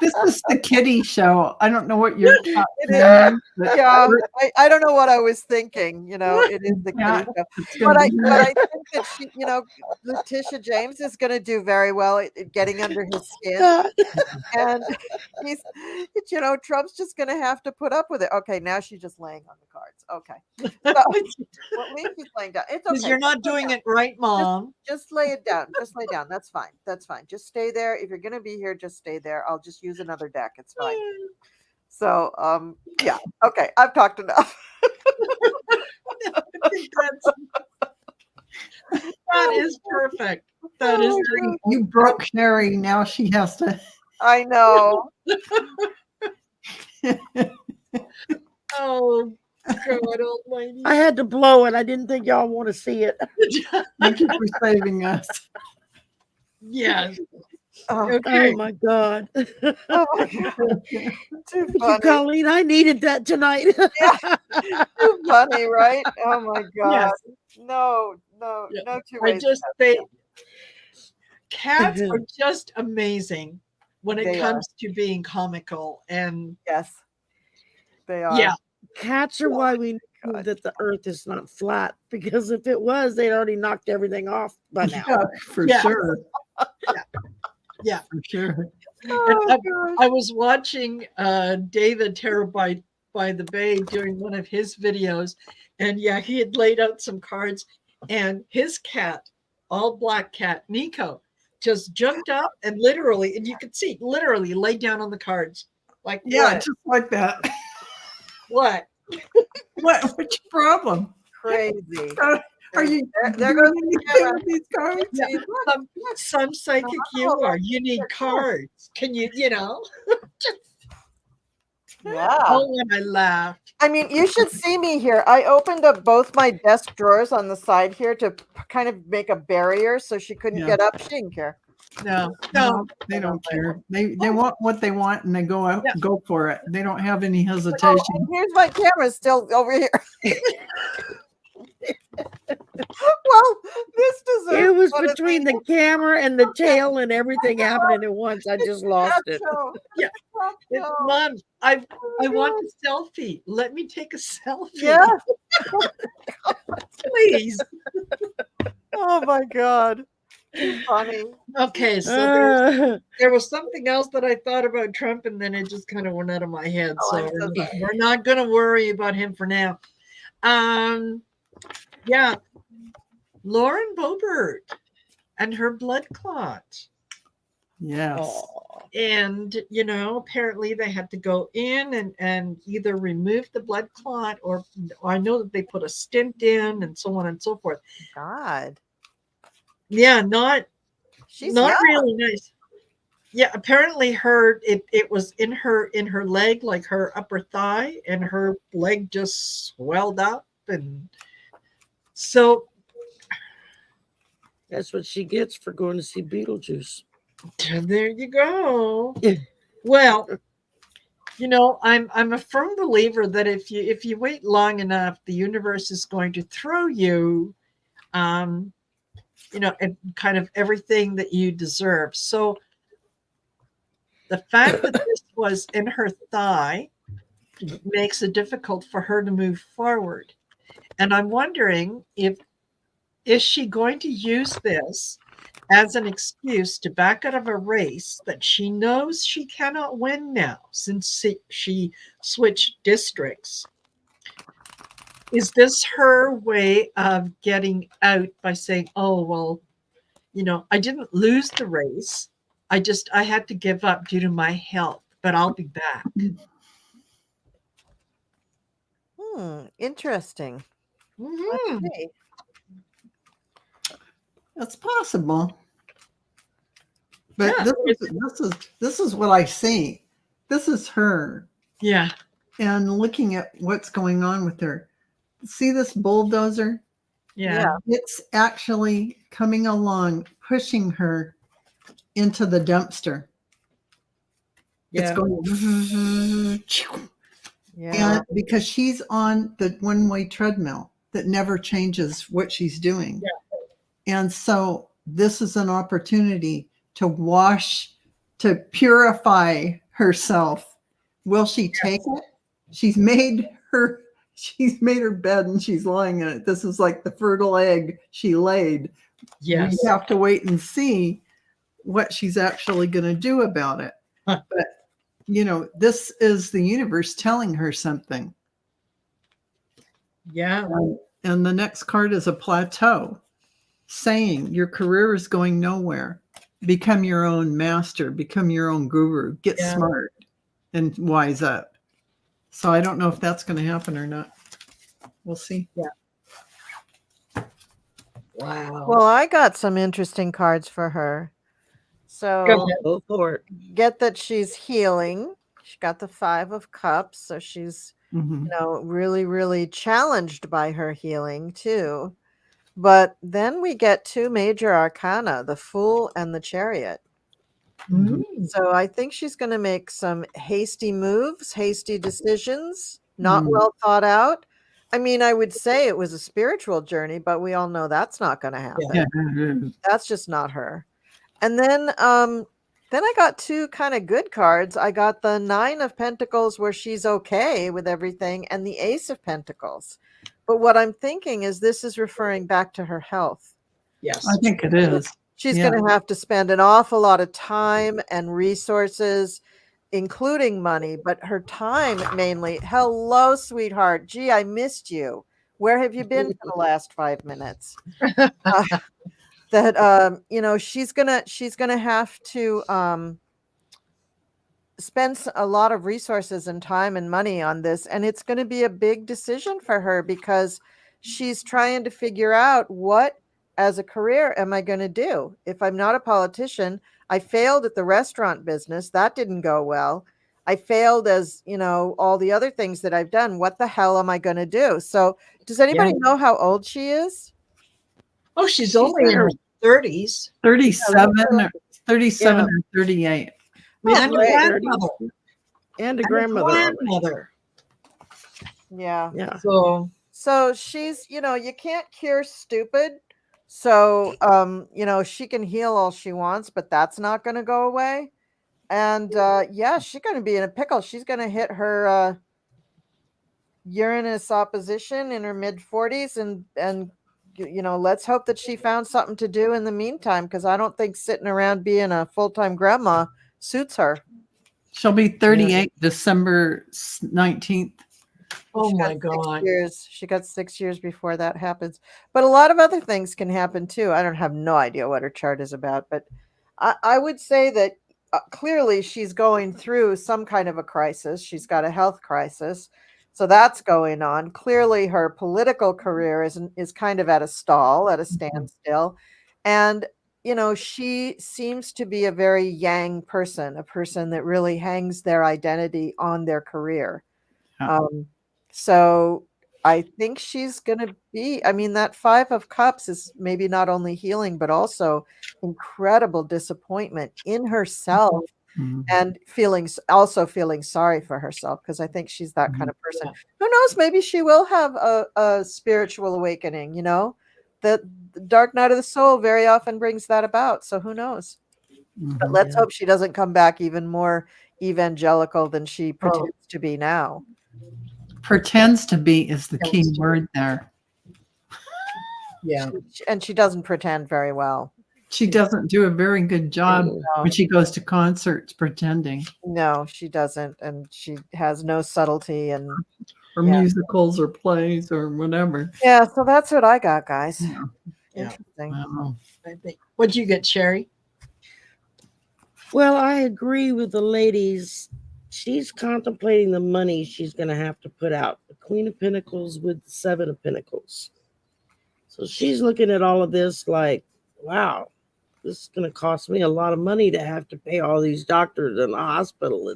This is the kitty show. I don't know what your cat's It name is, but yeah, I don't know what I was thinking. It is the yeah, kitty show. it's gonna be But I think that she, Letitia James is going to do very well at getting under his skin, and he's, Trump's just going to have to put up with it. Okay, now she's just laying on the cards. Okay, so at least she's laying down. It's Because okay. you're not doing it right, Mom. Just lay it down. Just lay down. That's fine. That's fine. Just stay there. If you're going to be here, just stay there. I'll just use another deck. It's fine. So, yeah. Okay. I've talked enough. I think that is perfect. That is great. You broke Sherry. Now she has to. I know. Oh, God almighty. I had to blow it. I didn't think y'all want to see it. Thank you for saving us. Yes. Oh, Okay. Oh my God. oh my God. Too Thank you, funny. Colleen. I needed that tonight. Too funny, right? Oh my God. Yes. No two I ways. just they cats are just amazing when it They comes to being comical, and Yes. They are. yeah, Cats are why we know God. that the earth is not flat, because if it was, they'd already knocked everything off by now. Yeah, for Yeah. sure. Yeah. For sure. Oh, And gosh. I was watching David Terabyte by the Bay doing one of his videos, and yeah, he had laid out some cards, and his cat, all black cat, Nico, just jumped up and literally, and you could see, literally laid down on the cards. Like, Yeah, just like that. what? What's your problem? Crazy. Are you There doing goes anything with these cards? Yeah. See, look, Some psychic you are. You need cards. Can you, just, Yeah. oh, when I laughed. I mean, you should see me here. I opened up both my desk drawers on the side here to kind of make a barrier so she couldn't Yeah. get up. She didn't care. No, No, they don't care. They want what they want and they go out, Yeah. go for it. They don't have any Oh, hesitation. and here's my camera still over here. Well, this deserves It was one of between the these. camera and the tail and everything happening at once. I just lost That it. show. Yeah. That show. Mom, I want a selfie. Let me take a selfie. Yeah. Please. Oh my God. Funny. Okay, so there was something else that I thought about Trump, and then it just kind of went out of my head. Oh, So I'm so sorry. we're not going to worry about him for now. Yeah, Lauren Boebert and her blood clot. Yes. Oh, And, apparently they had to go in and either remove the blood clot, or I know that they put a stent in and so on and so forth. God. Yeah, not She's not young. really nice. Yeah, apparently it was in her leg, like her upper thigh, and her leg just swelled up, and so that's what she gets for going to see Beetlejuice. there you go. Well, I'm a firm believer that if you wait long enough, the universe is going to throw you and kind of everything that you deserve. So the fact that this was in her thigh makes it difficult for her to move forward. And I'm wondering, is she going to use this as an excuse to back out of a race that she knows she cannot win now, since she switched districts? Is this her way of getting out by saying, oh, well, I didn't lose the race. I had to give up due to my health, but I'll be back. Interesting. Mhm. Let's see. That's possible. But Yeah. this is what I see. This is her. Yeah. And looking at what's going on with her. See this bulldozer? Yeah. It's actually coming along, pushing her into the dumpster. It's Yeah. going, Yeah. and because she's on the one-way treadmill that never changes what she's doing. Yeah. And so this is an opportunity to wash, to purify herself. Will she take it? She's made her bed and she's lying in it. This is like the fertile egg she laid. Yes. We have to wait and see what she's actually going to do about it. Huh. But you know, this is the universe telling her something. Yeah. And the next card is a plateau, saying your career is going nowhere. Become your own master, become your own guru, get smart and wise up. So I don't know if that's going to happen or not. We'll see. Yeah. Wow. Well, I got some interesting cards for her. So Go for it. get that she's healing. She got the 5 of Cups, so she's Mhm. you know really, really challenged by her healing too. But then we get 2 major arcana, the Fool and the Chariot. Mm. So I think she's going to make some hasty moves, hasty decisions, not Mm. well thought out. I mean, I would say it was a spiritual journey, but we all know that's not going to happen. Yeah. That's just not her. And then I got 2 kind of good cards. I got the 9 of Pentacles where she's okay with everything, and the Ace of Pentacles. But what I'm thinking is this is referring back to her health. Yes. I think it is. She's going to have to spend an awful lot of time and resources, including money, but her time mainly. Hello, sweetheart. Gee, I missed you. Where have you been for the last 5 minutes? You know, she's gonna have to spend a lot of resources and time and money on this, and it's going to be a big decision for her because she's trying to figure out what as a career am I going to do. If I'm not a politician, I failed at the restaurant business, that didn't go well. I failed as, you know, all the other things that I've done. What the hell am I going to do? So does anybody know how old she is? Oh, she's only in her 30s. 37 Yeah. or 38. And a great. grandmother. And a And grandmother. Yeah. Yeah. So she's, you know, you can't cure stupid. So, you know, she can heal all she wants, but that's not going to go away. And yeah, she's going to be in a pickle. She's going to hit her Uranus opposition in her mid 40s, and you know, let's hope that she found something to do in the meantime, because I don't think sitting around being a full-time grandma suits her. She'll be 38 December 19th. Oh my God. She got 6 years before that happens. But a lot of other things can happen too. I don't have no idea what her chart is about, but I would say that clearly she's going through some kind of a crisis. She's got a health crisis. So that's going on. Clearly her political career is kind of at a stall, at a standstill. And you know, she seems to be a very yang person, a person that really hangs their identity on their career. So I think she's going to be, I mean, that 5 of Cups is maybe not only healing, but also incredible disappointment in herself and also feeling sorry for herself, because I think she's that kind of person. Who knows? Maybe she will have a spiritual awakening, you know? The dark night of the soul very often brings that about. So who knows? But let's hope she doesn't come back even more evangelical than she pretends to be now. Pretends to be is the key word there. Yeah. And she doesn't pretend very well. She doesn't do a very good job when she goes to concerts pretending. No, she doesn't. And she has no subtlety or musicals or plays or whatever. Yeah, so that's what I got, guys. Interesting. Wow. I think. What'd you get, Sherry? Well, I agree with the ladies. She's contemplating the money she's going to have to put out. The Queen of Pentacles with the 7 of Pentacles. So she's looking at all of this like, wow, this is going to cost me a lot of money to have to pay all these doctors in the hospital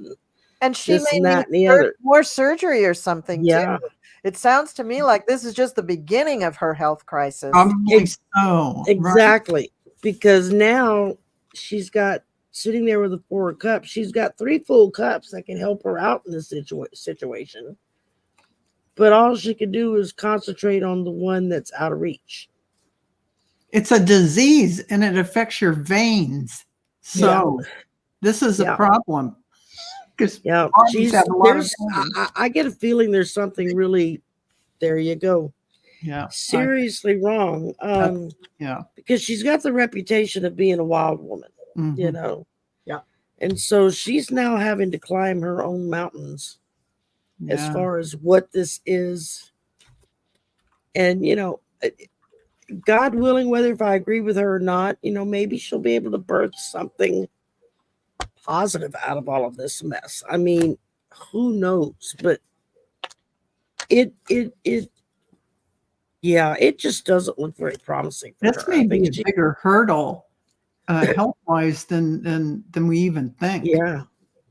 And she this may and that need and the other. more surgery or something Yeah. too. It sounds to me like this is just the beginning of her health crisis. Probably so. Right. Exactly. Because now she's got sitting there with a 4 cups. She's got 3 full cups that can help her out in this situation. But all she can do is concentrate on the one that's out of reach. It's a disease and it affects your veins. So this is a problem. Because Yeah, I get a feeling there's something really, there you go. Yeah. Seriously wrong. Because she's got the reputation of being a wild woman, you know. Yeah. And so she's now having to climb her own mountains as far as what this is. And, you know, God willing, whether if I agree with her or not, you know, maybe she'll be able to birth something positive out of all of this mess. I mean, who knows? But it just doesn't look very promising for That's her. maybe a bigger hurdle health-wise than we even think.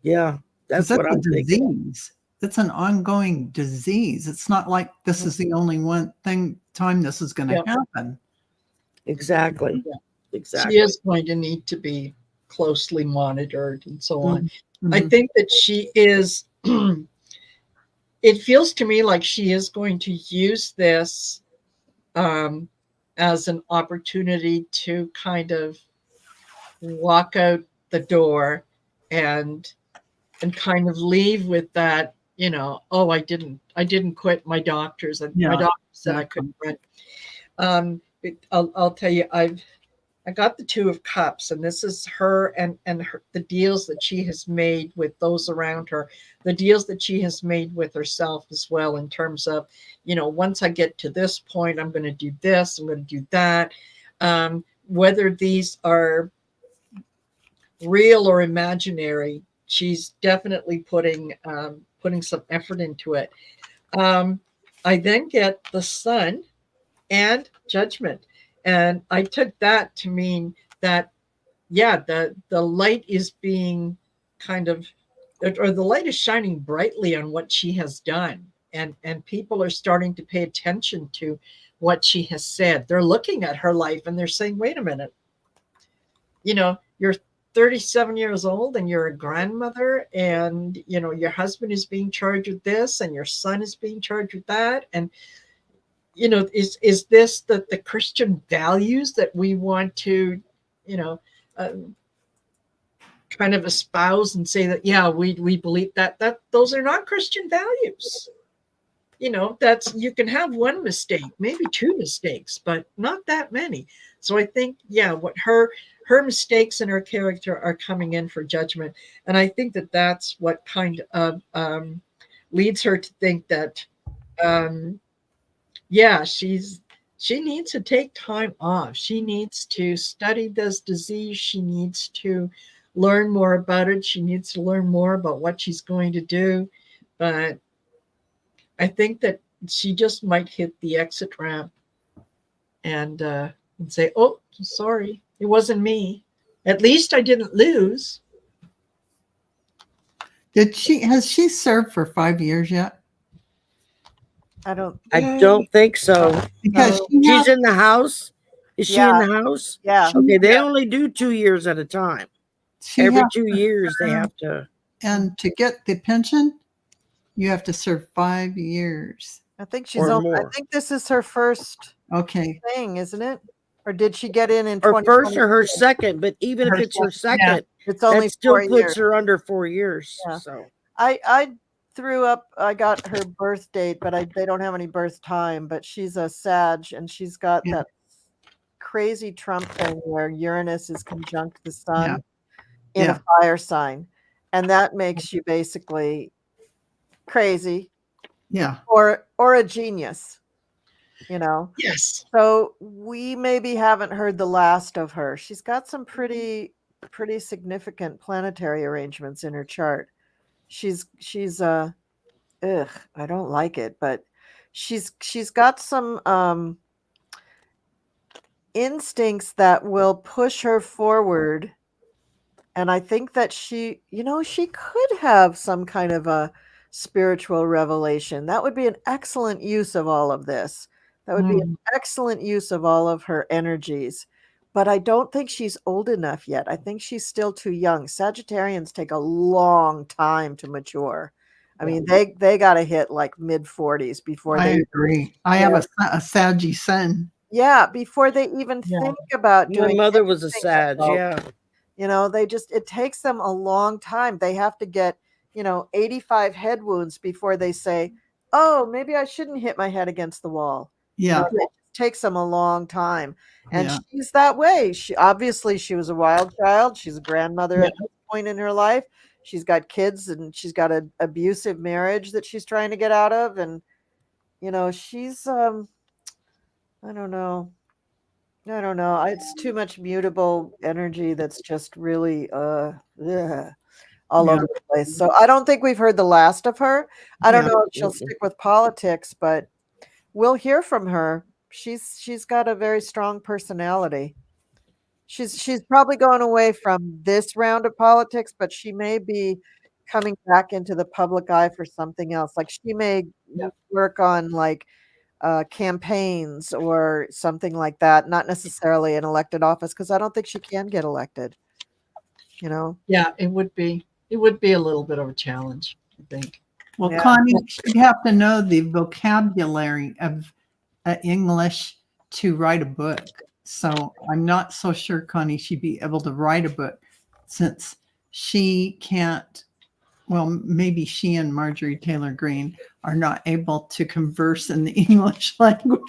Yeah. That's what I'm disease. thinking. It's an ongoing disease. It's not like this is the only time this is going to happen. Exactly. Yeah. Exactly. She is going to need to be closely monitored and so on. Mm-hmm. I think that she is, it feels to me like she is going to use this as an opportunity to kind of walk out the door and kind of leave with that, you know, oh, I didn't quit my doctors, and my doctor said I couldn't run. I'll tell you, I got the 2 of Cups, and this is her and the deals that she has made with those around her, the deals that she has made with herself as well, in terms of, you know, once I get to this point, I'm going to do this, I'm going to do that. Whether these are real or imaginary, she's definitely putting some effort into it. I then get the Sun and Judgment. And I took that to mean that, the light is being kind of, or the light is shining brightly on what she has done. And people are starting to pay attention to what she has said. They're looking at her life and they're saying, wait a minute, you know, you're 37 years old and you're a grandmother, and, you know, your husband is being charged with this and your son is being charged with that. And, you know, is this the Christian values that we want to, you know, kind of espouse and say that, we believe that those are not Christian values. You know, that's, you can have one mistake, maybe 2 mistakes, but not that many. So I think, what her mistakes and her character are coming in for Judgment. And I think that that's what kind of leads her to think that, she needs to take time off. She needs to study this disease. She needs to learn more about it. She needs to learn more about what she's going to do. But I think that she just might hit the exit ramp and say, oh, sorry, it wasn't me. At least I didn't lose. Has she served for 5 years yet? I don't think so. Because she's in the house. Is she in the house? Yeah. Okay, they only do 2 years at a time. Every 2 years they have to. And to get the pension, you have to serve 5 years. I think she's I think this is her first thing, isn't it? Or did she get in her first or her second? But even if it's her second, it's only that still 4 puts years. her under 4 years. Yeah. So I threw up. I got her birth date, but they don't have any birth time. But she's a Sag, and she's got that crazy Trump thing where Uranus is conjunct the sun in a fire sign, and that makes you basically crazy. Yeah. Or a genius. You know. Yes. So we maybe haven't heard the last of her. She's got some pretty significant planetary arrangements in her chart. She's I don't like it, but she's got some instincts that will push her forward. And I think that she, she could have some kind of a spiritual revelation. That would be an excellent use of all of this. That would be an excellent use of all of her energies. But I don't think she's old enough yet. I think she's still too young. Sagittarians take a long time to mature. I mean, they got to hit like mid 40s before I they. agree. I have a Saggy son. Yeah, before they even think about My doing mother was a anything Sag, about, yeah. it takes them a long time. They have to get, 85 head wounds before they say, oh, maybe I shouldn't hit my head against the wall. Yeah. It just takes them a long time. And Yeah. she's that way. She was a wild child. She's a grandmother at this point in her life. She's got kids and she's got an abusive marriage that she's trying to get out of. And, she's, I don't know. It's too much mutable energy that's just really all over the place. So I don't think we've heard the last of her. I don't know if she'll stick with politics, but we'll hear from her. She's got a very strong personality. She's probably going away from this round of politics, but she may be coming back into the public eye for something else. Like she may work on like campaigns or something like that, not necessarily an elected office, because I don't think she can get elected. Yeah, it would be a little bit of a challenge, I think. Well, Connie, she'd have to know the vocabulary of English to write a book. So I'm not so sure, Connie, she'd be able to write a book since she can't. Well, maybe she and Marjorie Taylor Greene are not able to converse in the English language.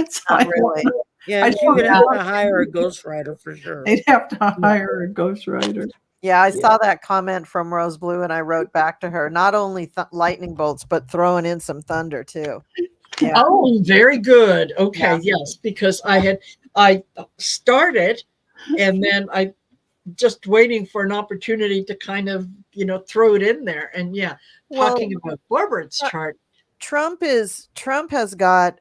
So really. Yeah, she would have to hire a ghostwriter for sure. They'd have to hire a ghostwriter. Yeah, I saw that comment from Rose Blue, and I wrote back to her, not only lightning bolts, but throwing in some thunder too. Yeah. Oh, very good. Okay, yes, because I started, and then I just waiting for an opportunity to kind of throw it in there. And talking about Borbert's chart, Trump has got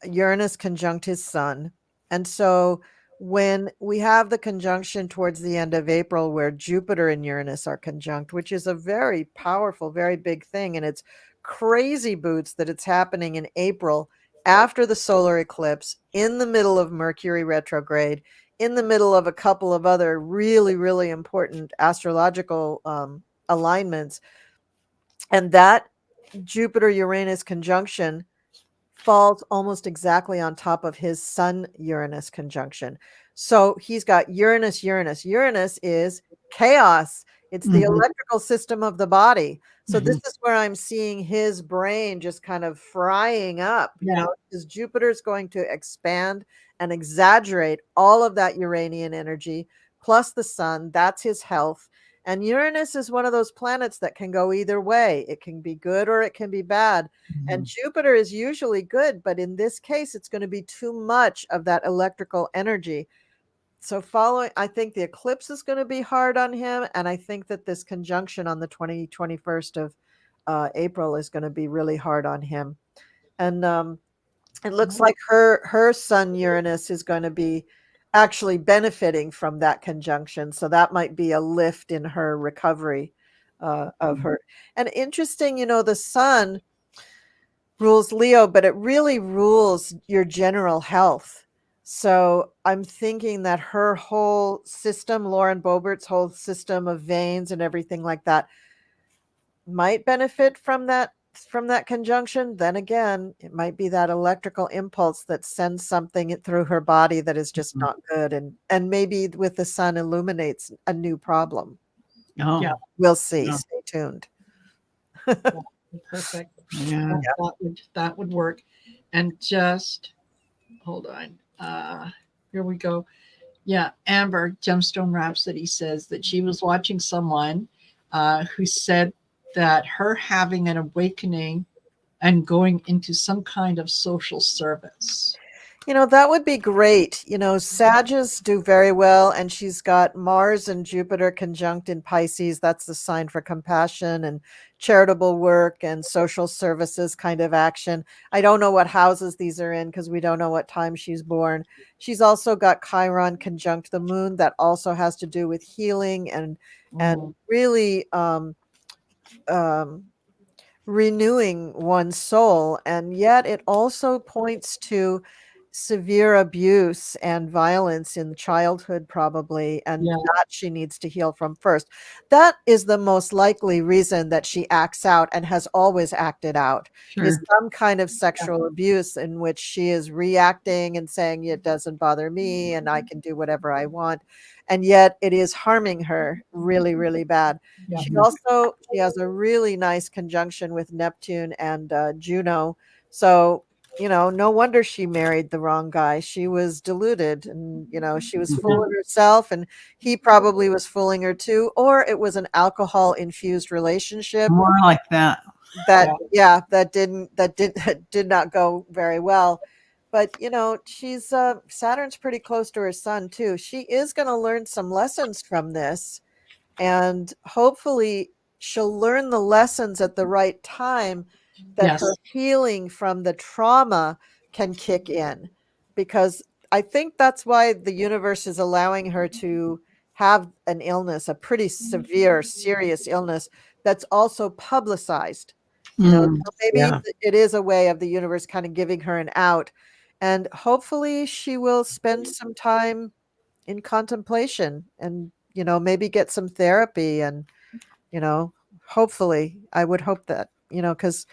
Uranus conjunct his sun, and so when we have the conjunction towards the end of April where Jupiter and Uranus are conjunct, which is a very powerful, very big thing, and it's crazy boots that it's happening in April after the solar eclipse, in the middle of Mercury retrograde, in the middle of a couple of other really, really important astrological alignments. And that Jupiter-Uranus conjunction falls almost exactly on top of his Sun-Uranus conjunction. So he's got Uranus. Uranus is chaos. It's the electrical system of the body. So this is where I'm seeing his brain just kind of frying up, because Jupiter is going to expand and exaggerate all of that Uranian energy, plus the sun. That's his health. And Uranus is one of those planets that can go either way. It can be good or it can be bad. And Jupiter is usually good, but in this case, it's going to be too much of that electrical energy. So I think the eclipse is going to be hard on him. And I think that this conjunction on the 21st of April is going to be really hard on him. And it looks like her Sun Uranus is going to be actually benefiting from that conjunction. So that might be a lift in her recovery of her. And interesting, the sun rules Leo, but it really rules your general health. So I'm thinking that her whole system, Lauren Boebert's whole system of veins and everything like that, might benefit from that conjunction. Then again, it might be that electrical impulse that sends something through her body that is just not good, and maybe with the sun illuminates a new problem. We'll see. Stay tuned. Perfect. That would work. And just hold on. Here we go. Amber Gemstone Rhapsody says that she was watching someone who said that her having an awakening and going into some kind of social service. That would be great. Sages do very well, and she's got Mars and Jupiter conjunct in Pisces. That's the sign for compassion and charitable work and social services kind of action. I don't know what houses these are in because we don't know what time she's born. She's also got Chiron conjunct the moon. That also has to do with healing and really um, renewing one's soul. And yet it also points to severe abuse and violence in childhood, probably, and Yeah. that she needs to heal from first. That is the most likely reason that she acts out and has always acted out, is Sure. some kind of sexual abuse in which she is reacting and saying, it doesn't bother me and I can do whatever I want. And yet it is harming her really, really bad. Yeah. She has a really nice conjunction with Neptune and Juno. So, no wonder she married the wrong guy. She was deluded and, she was fooling herself, and he probably was fooling her too. Or it was an alcohol infused relationship More like that. that, that did not go very well. But, she's Saturn's pretty close to her sun too. She is going to learn some lessons from this. And hopefully she'll learn the lessons at the right time that Yes. her healing from the trauma can kick in. Because I think that's why the universe is allowing her to have an illness, a pretty severe, serious illness that's also publicized. Mm. So maybe Yeah. it is a way of the universe kind of giving her an out. And hopefully she will spend some time in contemplation and maybe get some therapy and hopefully I would hope that because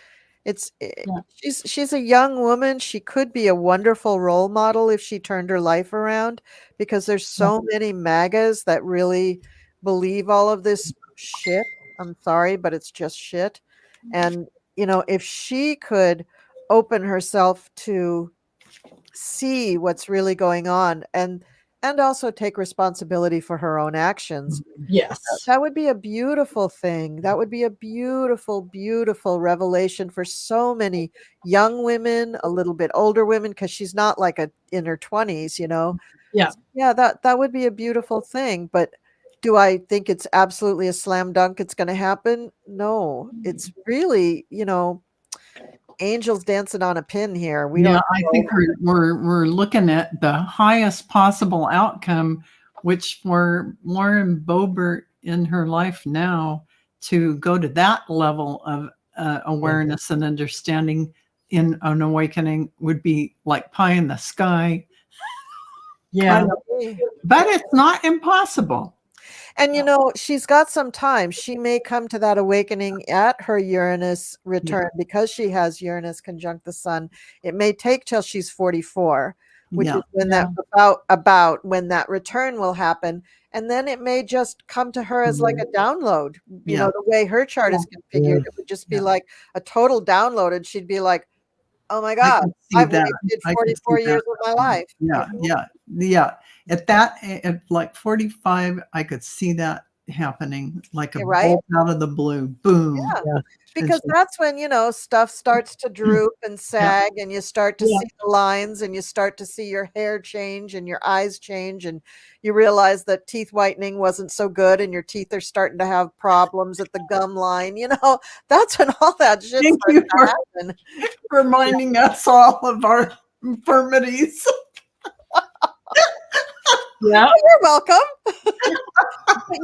she's a young woman. She could be a wonderful role model if she turned her life around, because there's so many magas that really believe all of this shit. I'm sorry, but it's just shit. And if she could open herself to see what's really going on and also take responsibility for her own actions, Yes. that would be a beautiful thing. That would be a beautiful, beautiful revelation for so many young women, a little bit older women, because she's not like in her 20s. Yeah. That would be a beautiful thing. But do I think it's absolutely a slam dunk it's going to happen? No, it's really angels dancing on a pin here. We Yeah, don't I know. think we're looking at the highest possible outcome, which for Lauren Boebert in her life now to go to that level of awareness and understanding in an awakening would be like pie in the sky. Yeah. But it's not impossible. And she's got some time. She may come to that awakening at her Uranus return, because she has Uranus conjunct the sun. It may take till she's 44, which is when that about when that return will happen. And then it may just come to her as like a download. The way her chart is configured, it would just be like a total download, and she'd be like, oh my God, I've wasted 44 years of my life. Yeah. At like 45, I could see that happening, like a bolt out of the blue. Boom. Yeah. Because that's when, stuff starts to droop and sag, and you start to see the lines, and you start to see your hair change and your eyes change, and you realize that teeth whitening wasn't so good, and your teeth are starting to have problems at the gum line. That's when all that shit Thank starts you to for happen. reminding us all of our infirmities. Yeah. You're welcome. But,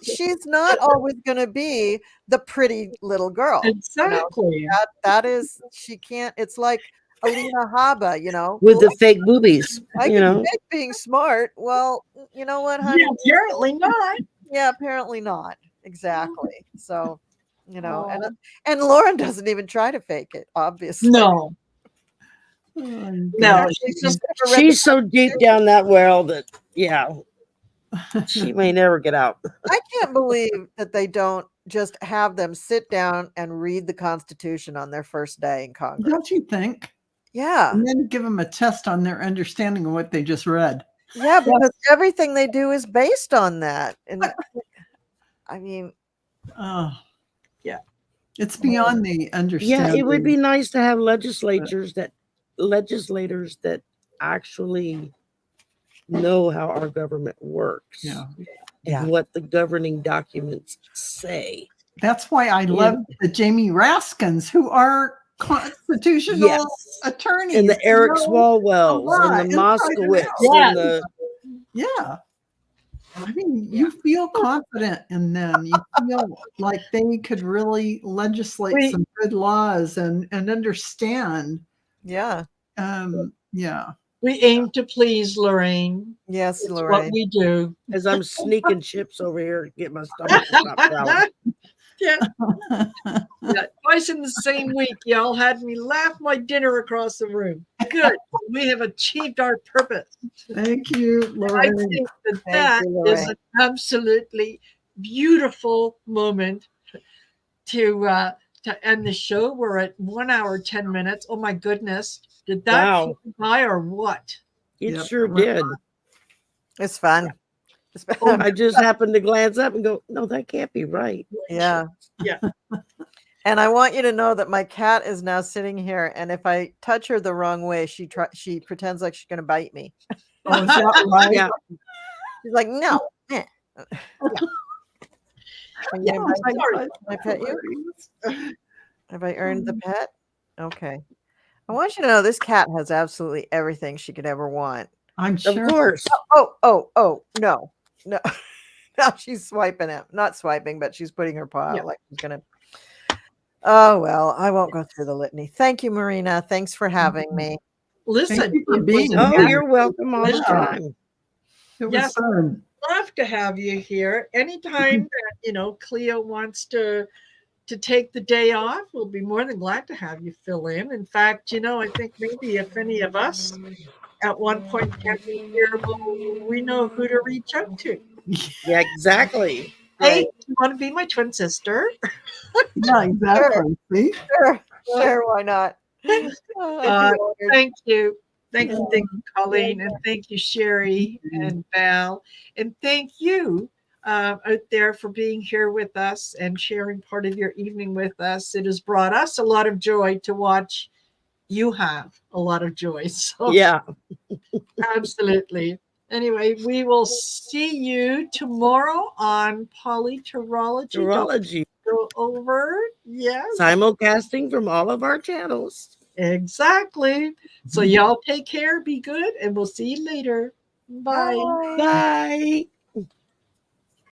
she's not always going to be the pretty little girl. Exactly. That is, she can't. It's like Alina Haba, with the fake boobies. I can fake being smart. Well, you know what, honey? Yeah, apparently not. Yeah, apparently not. Exactly. So, and Lauren doesn't even try to fake it, obviously. No. No. She's so deep down that well that she may never get out. I can't believe that they don't just have them sit down and read the Constitution on their first day in Congress. Don't you think? Yeah. And then give them a test on their understanding of what they just read. Yeah, because everything they do is based on that. And I mean, it's beyond the understanding. Yeah, it would be nice to have legislators that actually know how our government works Yeah. and what the governing documents say. That's why I love the Jamie Raskins, who are constitutional attorneys. And the Eric know Swalwells lot and the inside and Moskowitz out. and the Yeah. I mean, you feel confident in them. You feel like they could really legislate some good laws and understand. Yeah. Yeah. We aim to please, Lorraine. Yes, It's Lorraine. what we do. as I'm sneaking chips over here to get my stomach to stop growling. Yeah. Yeah, twice in the same week, y'all had me laugh my dinner across the room. Good. We have achieved our purpose. Thank you, I Lorraine. think that Thank that you, is Lorraine. an absolutely beautiful moment to end the show. We're at 1 hour, 10 minutes. Oh my goodness. Did that Wow. fly by or what? It Yep. sure did. It's fun. It's fun. Oh, I just happened to glance up and go, no, that can't be right. Yeah. Yeah. And I want you to know that my cat is now sitting here, and if I touch her the wrong way, she pretends like she's going to bite me. Oh, is that right? Yeah. She's like, no. Eh. Yeah, Can I'm sorry. I pet you? Have I earned the pet? Okay. I want you to know this cat has absolutely everything she could ever want. I'm Of sure. course. Oh, no. Now she's swiping it. Not swiping, but she's putting her paw out like she's going to. Oh, well, I won't go through the litany. Thank you, Marina. Thanks for having me. Listen, Thank you for it was being an Oh, here. you're welcome all the Yeah. time. It was Yes. fun. love to have you here. Anytime that Cleo wants to take the day off, we'll be more than glad to have you fill in. In fact, I think maybe if any of us at one point can't be here, we know who to reach out to. Yeah, exactly. Hey, you want to be my twin sister? Yeah, exactly. See? Sure, why not? Thank you. Thank you, Colleen, and thank you, Sherry and Val, and thank you out there for being here with us and sharing part of your evening with us. It has brought us a lot of joy to watch you have a lot of joy. So Yeah. absolutely. Anyway, we will see you tomorrow on Polyterology. Urology. Go over. Yes. Simulcasting from all of our channels. Exactly. So y'all take care, be good, and we'll see you later. Bye. Bye.